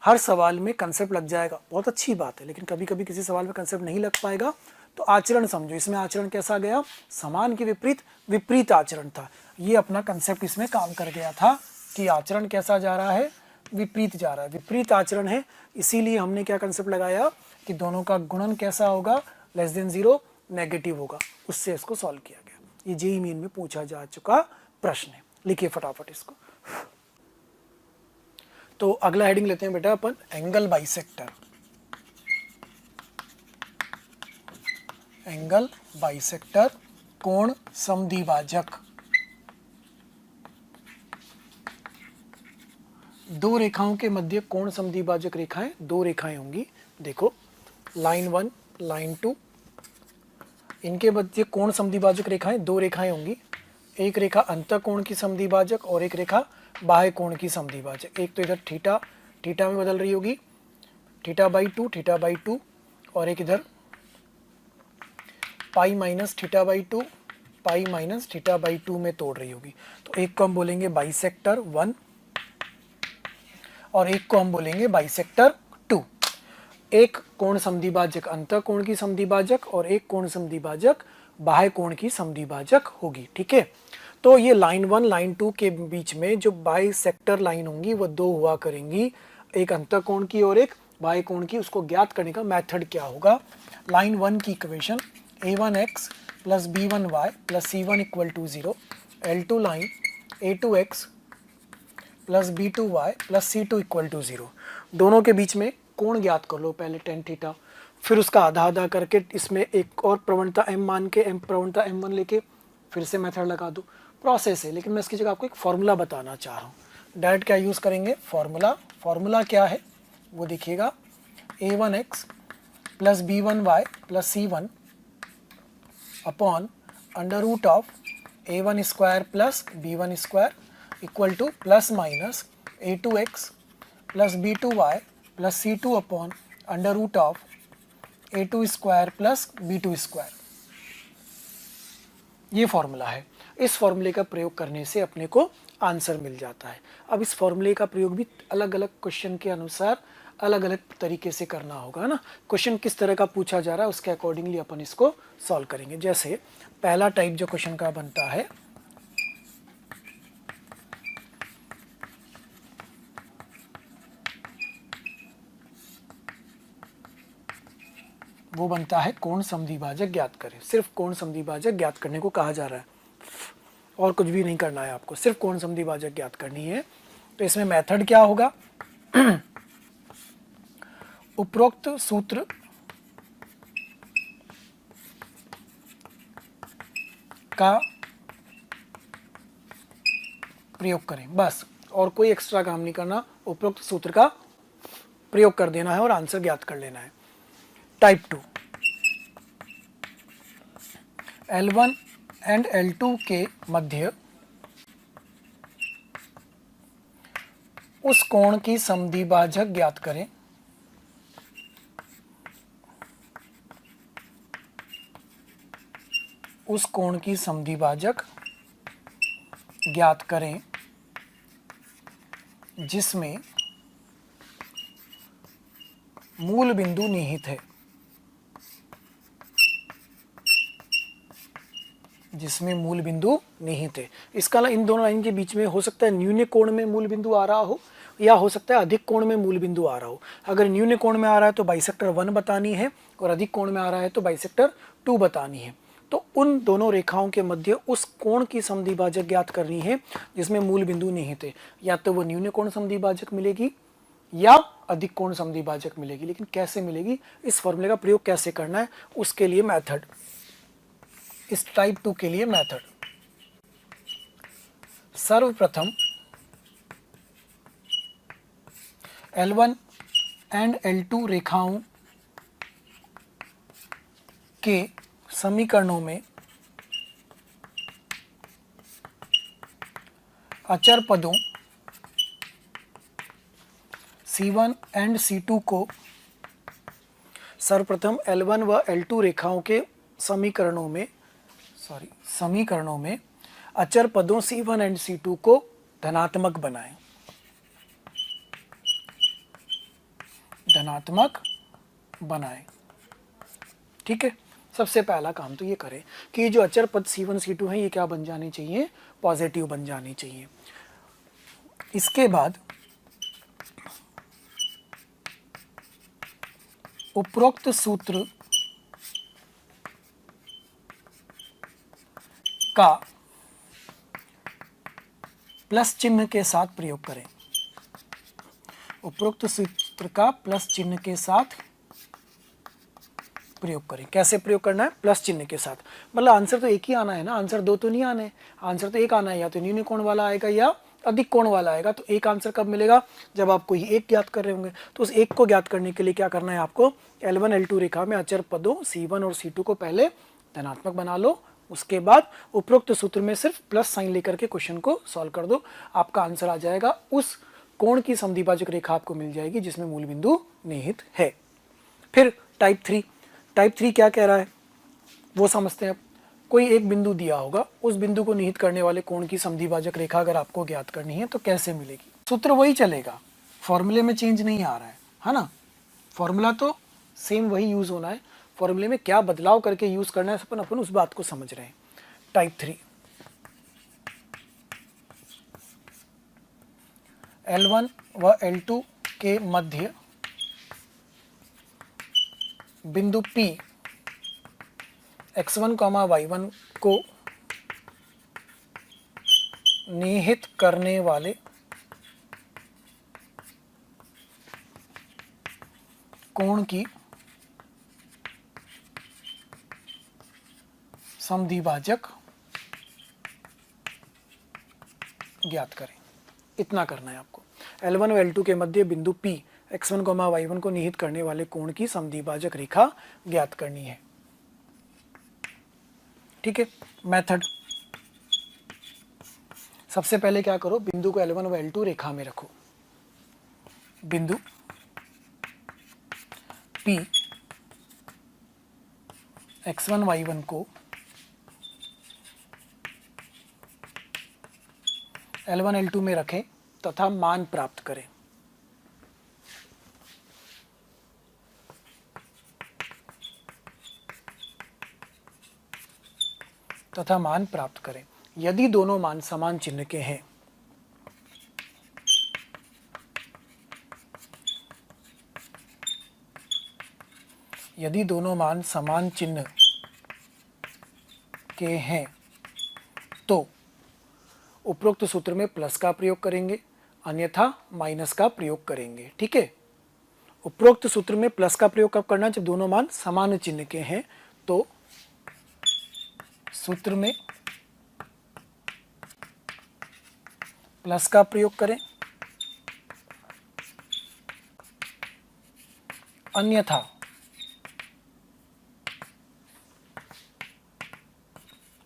हर सवाल में कंसेप्ट लग जाएगा, बहुत अच्छी बात है, लेकिन कभी कभी किसी सवाल में कंसेप्ट नहीं लग पाएगा, तो आचरण समझो। इसमें आचरण कैसा गया? समान के विपरीत, विपरीत आचरण था। ये अपना कंसेप्ट इसमें काम कर गया था कि आचरण कैसा जा रहा है? विपरीत जा रहा है, विपरीत आचरण है। इसीलिए हमने क्या कंसेप्ट लगाया कि दोनों का गुणन कैसा होगा? <0 नेगेटिव होगा। उससे इसको सॉल्व किया गया। ये जेईई मेन में पूछा जा चुका प्रश्न है। लिखिए फटाफट इसको। तो अगला हेडिंग लेते हैं बेटा अपन, एंगल बाइसेक्टर। एंगल बाइसेक्टर, कोण समद्विभाजक। दो रेखाओं के मध्य कोण समद्विभाजक रेखाएं, दो रेखाएं होंगी। देखो लाइन 1 लाइन 2, इनके मध्य कोण समद्विभाजक रेखाएं, दो रेखाएं होंगी। एक रेखा अंतःकोण की समद्विभाजक और एक रेखा बाह्य कोण की समद्विभाजक। एक तो इधर थीटा, थीटा में बदल रही होगी, थीटा/2 थीटा/2, और एक इधर pi minus theta by 2, pi minus theta by 2 में तोड़ रही होगी। तो एक को हम बोलेंगे बाइसेक्टर 1 और एक को हम बोलेंगे बाइसेक्टर 2। एक कोण समद्विभाजक अंतः कोण की समद्विभाजक और एक कोण समद्विभाजक बाह्य कोण की समद्विभाजक होगी। ठीक है, तो ये लाइन 1 लाइन 2 के बीच में जो बाइसेक्टर लाइन होंगी वो दो हुआ करेंगी, एक अंतः कोण की और एक बाह्य कोण की। उसको ज्ञात करने का मेथड क्या होगा? लाइन 1 की equation a1x plus b1y plus c1 equal to 0, L2 line a2x plus b2y plus c2 equal to 0। दोनों के बीच में कोण ज्ञात कर लो पहले tan थीटा, फिर उसका आधा आधा करके इसमें एक और प्रवणता m मान के m प्रवणता m1 लेके फिर से मेथड लगा दो। प्रोसेस है, लेकिन मैं इसकी जगह आपको एक फॉर्मूला बताना चाह रहा हूँ। डायरेक्ट क्या यूज़ करेंगे? फॉर्मूला क्या है वो देखिएगा, a1x plus b1y plus c1 upon under root of a1 square plus b1 square equal to plus minus a2x plus b2y plus c2 upon under root of a2 square plus b2 square. ये formula है। इस फॉर्मूले का प्रयोग करने से अपने को आंसर मिल जाता है। अब इस फॉर्मूले का प्रयोग भी अलग अलग क्वेश्चन के अनुसार अलग अलग तरीके से करना होगा ना। क्वेश्चन किस तरह का पूछा जा रहा है उसके अकॉर्डिंगली अपन इसको सॉल्व करेंगे। जैसे पहला टाइप जो क्वेश्चन का बनता है, वो बनता है कोण समद्विभाजक ज्ञात करें। सिर्फ कोण समद्विभाजक ज्ञात करने को कहा जा रहा है और कुछ भी नहीं करना है आपको, सिर्फ कोण समद्विभाजक ज्ञात करनी है। तो इसमें मेथड क्या होगा? उपरोक्त सूत्र का प्रयोग करें, बस और कोई एक्स्ट्रा काम नहीं करना। उपरोक्त सूत्र का प्रयोग कर देना है और आंसर ज्ञात कर लेना है। टाइप 2, L1 एंड L2 के मध्य उस कोण की समद्विभाजक ज्ञात करें उस कोण की समद्विभाजक ज्ञात करें जिसमें मूल बिंदु निहित है, जिसमें मूल बिंदु निहित है। इसका इन दोनों लाइन के बीच में हो सकता है न्यून कोण में मूल बिंदु आ रहा हो या हो सकता है अधिक कोण में मूल बिंदु आ रहा हो। अगर न्यून कोण में आ रहा है तो बाइसेक्टर 1 बतानी है और अधिक कोण में आ रहा है तो बाइसेक्टर 2 बतानी है। तो उन दोनों रेखाओं के मध्य उस कोण की समद्विभाजक ज्ञात करनी है जिसमें मूल बिंदु निहित है। या तो वो न्यून कोण समद्विभाजक मिलेगी या अधिक कोण समद्विभाजक मिलेगी। लेकिन कैसे मिलेगी, इस फॉर्मूले का प्रयोग कैसे करना है, उसके लिए मेथड, इस टाइप 2 के लिए मेथड, सर्वप्रथम L1 एंड L2 रेखाओं के समीकरणों में अचर पदों C1 एंड C2 को सर्वप्रथम L1 व L2 रेखाओं के समीकरणों में अचर पदों C1 एंड C2 को धनात्मक बनाएं। ठीक है, सबसे पहला काम तो ये करें कि जो अचर पद C1 C2 हैं ये क्या बन जाने चाहिए? पॉजिटिव बन जाने चाहिए। इसके बाद उपरोक्त सूत्र का प्लस चिन्ह के साथ प्रयोग करें। उपरोक्त सूत्र का प्लस चिन्ह के साथ प्रयोग करें। कैसे प्रयोग करना है? प्लस चिन्ह के साथ। मतलब आंसर तो एक ही आना है ना, आंसर दो तो नहीं आने, आंसर तो एक आना है। या तो न्यून कोण वाला आएगा या अधिक कोण वाला आएगा। तो एक आंसर कब मिलेगा? जब आप कोई एक ज्ञात कर रहे होंगे। तो उस एक को ज्ञात करने के लिए क्या करना है आपको? L1 L2 रेखा में अचर पदों C1 और C2 को पहले धनात्मक बना लो। उसके बाद उपरोक्त सूत्र में सिर्फ प्लस साइन लेकर के क्वेश्चन को सॉल्व कर दो, आपका आंसर आ जाएगा। उस कोण की समद्विभाजक रेखा आपको मिल जाएगी जिसमें मूल बिंदु निहित है। फिर टाइप थ्री क्या कह रहा है वो समझते हैं अब। कोई एक बिंदु दिया होगा, उस बिंदु को निहित करने वाले कोण की समद्विभाजक रेखा अगर आपको ज्ञात करनी है तो कैसे मिलेगी। सूत्र वही चलेगा, फॉर्मूले में चेंज नहीं आ रहा है ना। फॉर्मूला तो सेम वही यूज होना है, फॉर्मूले में क्या बदलाव करके यूज करना है अपन उस बात को समझ रहे हैं। टाइप थ्री, L1 व L2 के मध्य बिंदु P x1, y1 को निहित करने वाले कोण की समद्विभाजक ज्ञात करें। इतना करना है आपको। L1 व L2 के मध्य बिंदु P x1, y1 को निहित करने वाले कोण की समद्विभाजक रेखा ज्ञात करनी है। ठीक है, मेथड सबसे पहले क्या करो, बिंदु को L1 व L2 रेखा में रखो। बिंदु P x1, y1 को L1, L2 में रखें तथा मान प्राप्त करें। यदि दोनों मान समान चिन्ह के हैं, तो उपरोक्त सूत्र में प्लस का प्रयोग करेंगे, अन्यथा माइनस का प्रयोग करेंगे। ठीक है, उपरोक्त सूत्र में प्लस का प्रयोग कब करना, जब दोनों मान समान चिन्ह के हैं। तो सूत्र में प्लस का प्रयोग करें, अन्यथा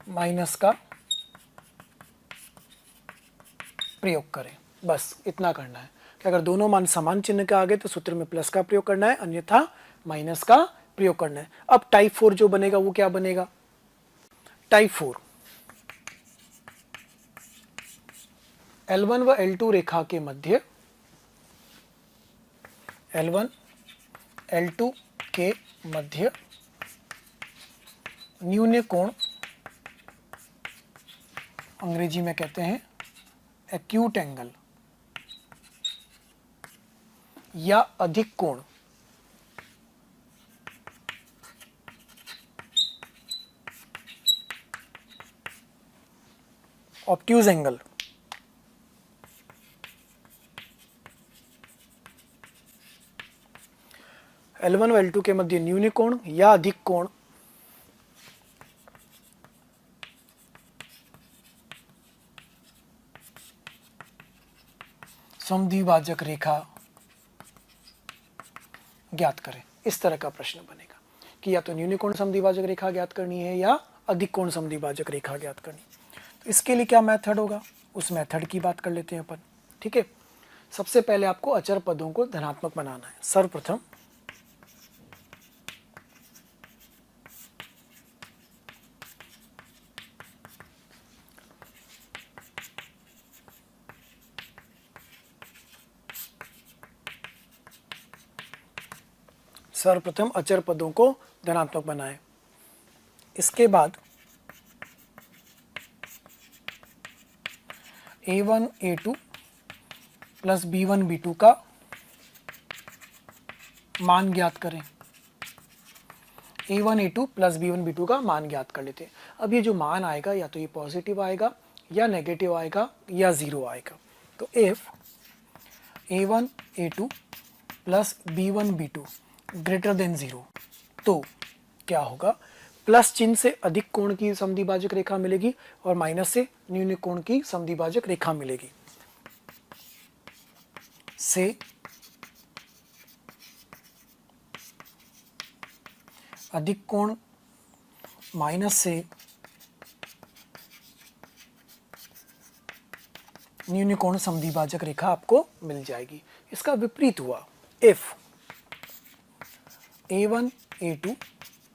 माइनस का प्रयोग करें। बस इतना करना है कि अगर दोनों मान समान चिन्ह के आ गए तो सूत्र में प्लस का प्रयोग करना है, अन्यथा माइनस का प्रयोग करना है। अब टाइप 4 जो बनेगा वो क्या बनेगा, टाइप 4 L1 व L2 रेखा के मध्य, L1 L2 के मध्य न्यून कोण, अंग्रेजी में कहते हैं एक्यूट एंगल या अधिक कोण, ऑब्ट्यूज एंगल, L1 व L2 के मध्य न्यून कोण या अधिक कोण समद्विभाजक रेखा ज्ञात करें। इस तरह का प्रश्न बनेगा कि या तो न्यून कोण समद्विभाजक रेखा ज्ञात करनी है या अधिक कोण समद्विभाजक रेखा ज्ञात करनी। तो इसके लिए क्या मेथड होगा, उस मेथड की बात कर लेते हैं अपन। ठीक है, सबसे पहले आपको अचर पदों को धनात्मक बनाना है। सर्वप्रथम अचर पदों को धनात्मक बनाएं। इसके बाद a1 a2 plus b1 b2 का मान ज्ञात करें। a1 a2 plus b1 b2 का मान ज्ञात कर लेते हैं। अब ये जो मान आएगा या तो ये पॉजिटिव आएगा या नेगेटिव आएगा या जीरो आएगा। तो if a1 a2 plus b1 b2 greater than zero, तो क्या होगा, प्लस चिन्ह से अधिक कोण की समद्विभाजक रेखा मिलेगी और माइनस से न्यून कोण की समद्विभाजक रेखा मिलेगी। से अधिक कोण माइनस से न्यून कोण समद्विभाजक रेखा आपको मिल जाएगी। इसका विपरीत हुआ, if a1 A2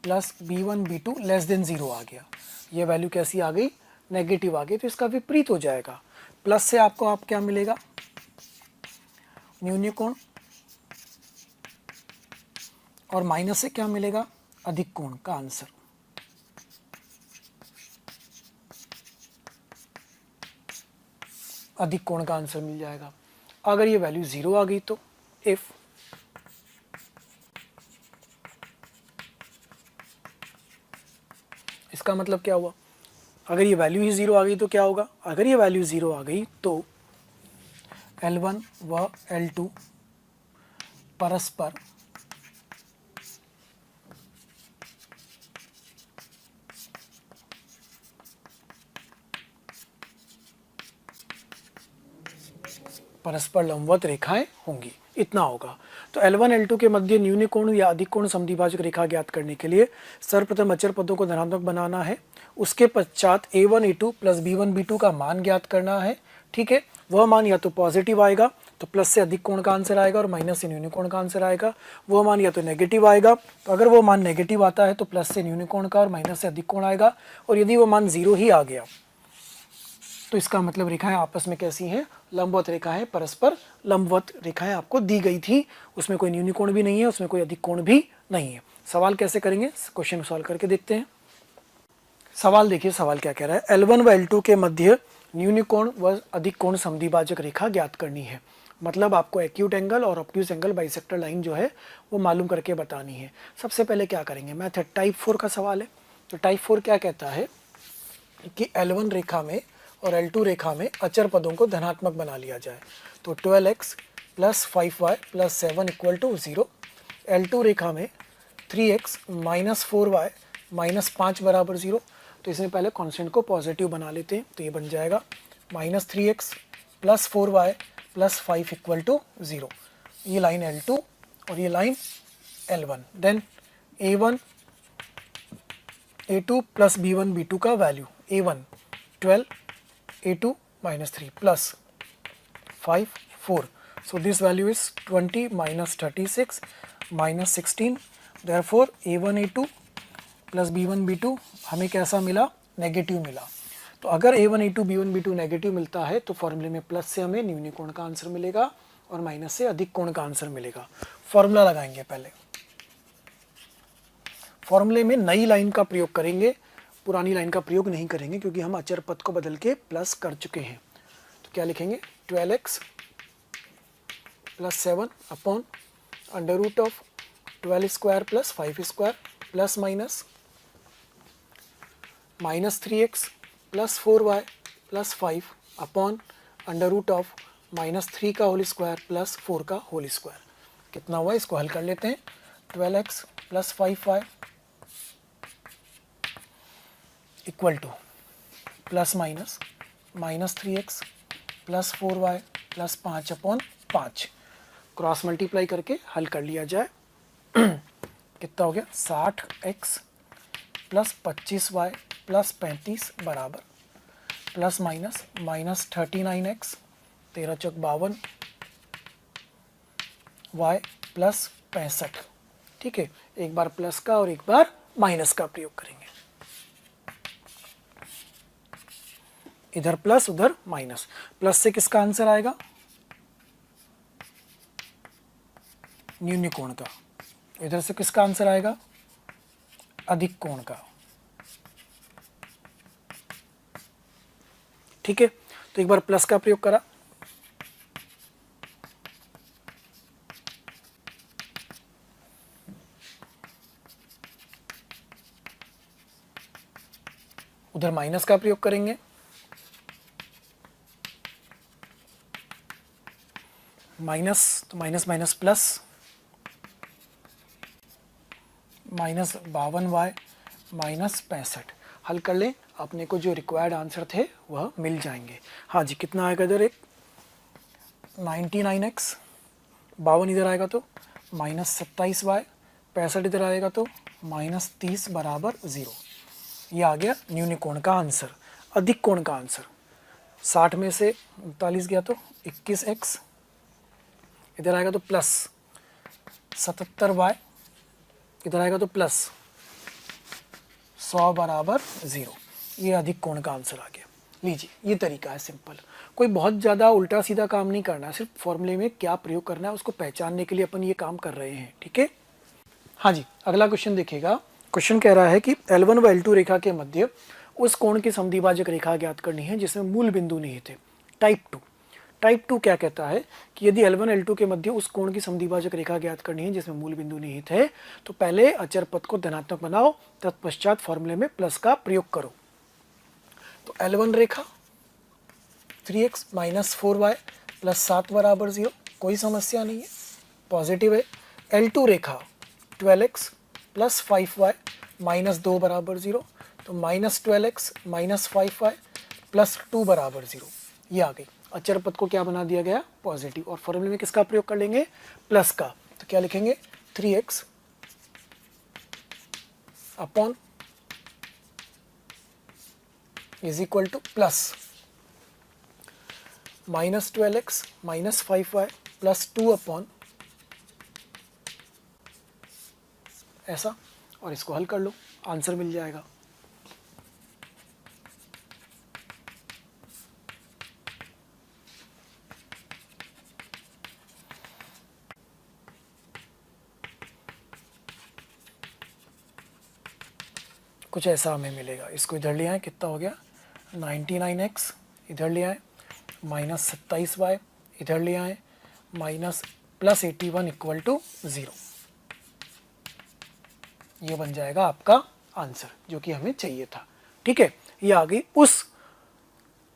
plus B1 B2 less than 0 आ गया। ये वैल्यू कैसी आ गई? नेगेटिव आ गई, तो इसका विपरीत हो जाएगा। प्लस से आपको आप क्या मिलेगा? न्यून कोण, और माइनस से क्या मिलेगा? अधिक कोण का आंसर। अधिक कोण का आंसर मिल जाएगा। अगर ये वैल्यू 0 आ गई तो इफ इसका मतलब क्या हुआ? अगर ये वैल्यू ही 0 आ गई तो क्या होगा? अगर ये वैल्यू 0 आ गई तो L1 व L2 परस्पर परस्पर लंबवत रेखाएं होंगी, इतना होगा। तो L1 L2 के मध्य न्यून कोण या अधिक कोण समद्विभाजक रेखा ज्ञात करने के लिए सर्वप्रथम अचर पदों को धनात्मक बनाना है। उसके पश्चात A1 A2 plus B1 B2 का मान ज्ञात करना है। ठीक है, वह मान या तो पॉजिटिव आएगा तो प्लस से अधिक कोण का आंसर आएगा, और माइनस से न्यून कोण का आंसर आएगा। वो मान या तो नेगेटिव आएगा, तो अगर वो मान नेगेटिव आता है तो प्लस से न्यून कोण का और माइनस से अधिक कोण आएगा। और यदि वो मान 0 ही आ गया तो इसका मतलब रेखाएं आपस में कैसी हैं? लंबवत रेखाएं, परस्पर लंबवत रेखाएं आपको दी गई थी। उसमें कोई न्यून कोण भी नहीं है, उसमें कोई अधिक कोण भी नहीं है। सवाल कैसे करेंगे? क्वेश्चन सॉल्व करके देखते हैं। सवाल देखिए, सवाल क्या कह रहा है? L1 व L2 के मध्य न्यून कोण व अधिक कोण समद्विभाजक रेखा ज्ञात करनी है। मतलब आपको एक्यूट एंगल और ऑब्ट्यूज एंगल बाइसेक्टर लाइन जो है वो मालूम करके बतानी है। सबसे पहले क्या करेंगे? मेथड टाइप 4 का सवाल है। तो टाइप 4 क्या कहता है कि L1 रेखा में और L2 रेखा में अचर पदों को धनात्मक बना लिया जाए। तो 12x plus 5y plus 7 equal to 0। L2 रेखा में 3x माइनस 4y माइनस 5 बराबर 0। तो इसमें पहले कांस्टेंट को पॉजिटिव बना लेते हैं, तो ये बन जाएगा minus 3x plus 4y plus 5 equal to 0। ये लाइन L2 और ये line L1। Then A1 A2 plus B1 B2 का value A1 12 A2 minus 3 plus 5 4. So this value is 20 minus 36 minus 16. Therefore A1 A2 plus B1 B2 हमें कैसा मिला? Negative मिला। तो अगर A1 A2 B1 B2 negative मिलता है तो फॉर्मूले में प्लस से हमें न्यून कोण का आंसर मिलेगा और माइनस से अधिक कोण का आंसर मिलेगा। फॉर्मूला लगाएंगे पहले। फॉर्मूले में नई लाइन का प्रयोग करेंगे, पुरानी लाइन का प्रयोग नहीं करेंगे क्योंकि हम अचर पद को बदल के प्लस कर चुके हैं। तो क्या लिखेंगे? 12x plus 7 upon under root of 12 square plus 5 square plus minus minus 3x plus 4y plus 5 upon under root of minus 3 का होल स्क्वायर प्लस 4 का होल स्क्वायर। कितना हुआ? इसको हल कर लेते हैं। 12x plus 5y equal to plus minus minus 3x plus 4y plus 5 upon 5। Cross multiply करके हल कर लिया जाए। कितना हो गया? 60x प्लस 25y प्लस 35 बराबर प्लस माइनस माइनस 39x 13 चौक 52 y प्लस 65। ठीक है, एक बार प्लस का और एक बार माइनस का प्रयोग करेंगे। इधर प्लस उधर माइनस। प्लस से किसका आंसर आएगा? न्यून कोण का। इधर से किसका आंसर आएगा? अधिक कोण का। ठीक है, तो एक बार प्लस का प्रयोग करा, उधर माइनस का प्रयोग करेंगे, माइनस तो minus minus plus minus 52y minus 65। हल कर लें, अपने को जो रिक्वायर्ड आंसर थे वह मिल जाएंगे। हाँ जी, कितना आएगा इधर? एक 99x, 52 इधर आएगा तो माइनस 27y, 65 इधर आएगा तो माइनस 30 बराबर 0। ये आ गया न्यून कोण का आंसर, अधिक कोण का आंसर। 60 में से 39 गया तो 21x, इधर आएगा तो प्लस 77y इधर आएगा तो प्लस 100 बराबर 0। ये अधिक कोण का आंसर आ गया। लीजिए, ये तरीका है सिंपल, कोई बहुत ज़्यादा उल्टा सीधा काम नहीं करना है, सिर्फ फॉर्मूले में क्या प्रयोग करना है उसको पहचानने के लिए अपन ये काम कर रहे हैं। ठीक है, हाँ जी, अगला क्वेश्चन देखिएगा। क्वेश्चन कह रहा है कि L1 व L2 रेखा के मध्य उस कोण की समद्विभाजक रेखा ज्ञात करनी है जिसमें मूल बिंदु निहित है। टाइप 2 क्या कहता है कि यदि L1 L2 के मध्य उस कोण की समद्विभाजक रेखा ज्ञात करनी है जिसमें मूल बिंदु निहित है, तो पहले अचर पद को धनात्मक बनाओ, तत्पश्चात फॉर्मूले में प्लस का प्रयोग करो। तो L1 रेखा 3x माइनस 4y प्लस 7 बराबर 0, कोई समस्या नहीं है, पॉजिटिव है। L2 रेखा 12x प्लस 5y माइनस 2 बराबर 0, तो minus 12x minus 5y plus 2 बराबर 0, ये आ गई। अचर पद को क्या बना दिया गया, पॉजिटिव, और फॉर्मूले में किसका प्रयोग कर लेंगे, प्लस का। तो क्या लिखेंगे, 3x upon is equal to plus minus 12x minus 5y plus 2 upon ऐसा, और इसको हल कर लो, आंसर मिल जाएगा। कुछ ऐसा हमें मिलेगा। इसको इधर ले आए, कितना हो गया 99x, इधर ले आए माइनस 27y, इधर ले आए माइनस प्लस 81 इक्वल टू 0। ये बन जाएगा आपका आंसर जो कि हमें चाहिए था। ठीक है, ये आ गई उस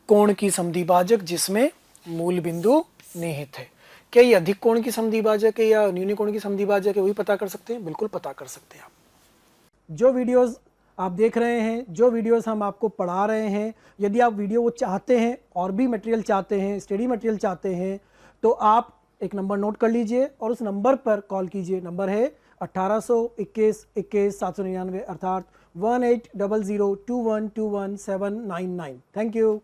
कोण की समद्विभाजक जिसमें मूल बिंदु निहित है। क्या ये अधिक कोण की समद्विभाजक है या न्यून कोण की समद्विभाजक है, वही पता कर सकते हैं, बिल्कुल पता कर सकते हैं आप। जो वीडियोस आप देख रहे हैं, जो वीडियोस हम आपको पढ़ा रहे हैं, यदि आप वीडियो वो चाहते हैं और भी मटेरियल चाहते हैं, स्टडी मटेरियल चाहते हैं, तो आप एक नंबर नोट कर लीजिए और उस नंबर पर कॉल कीजिए। नंबर है 1821 21 799, अर्थात 1800 21 799। Thank you.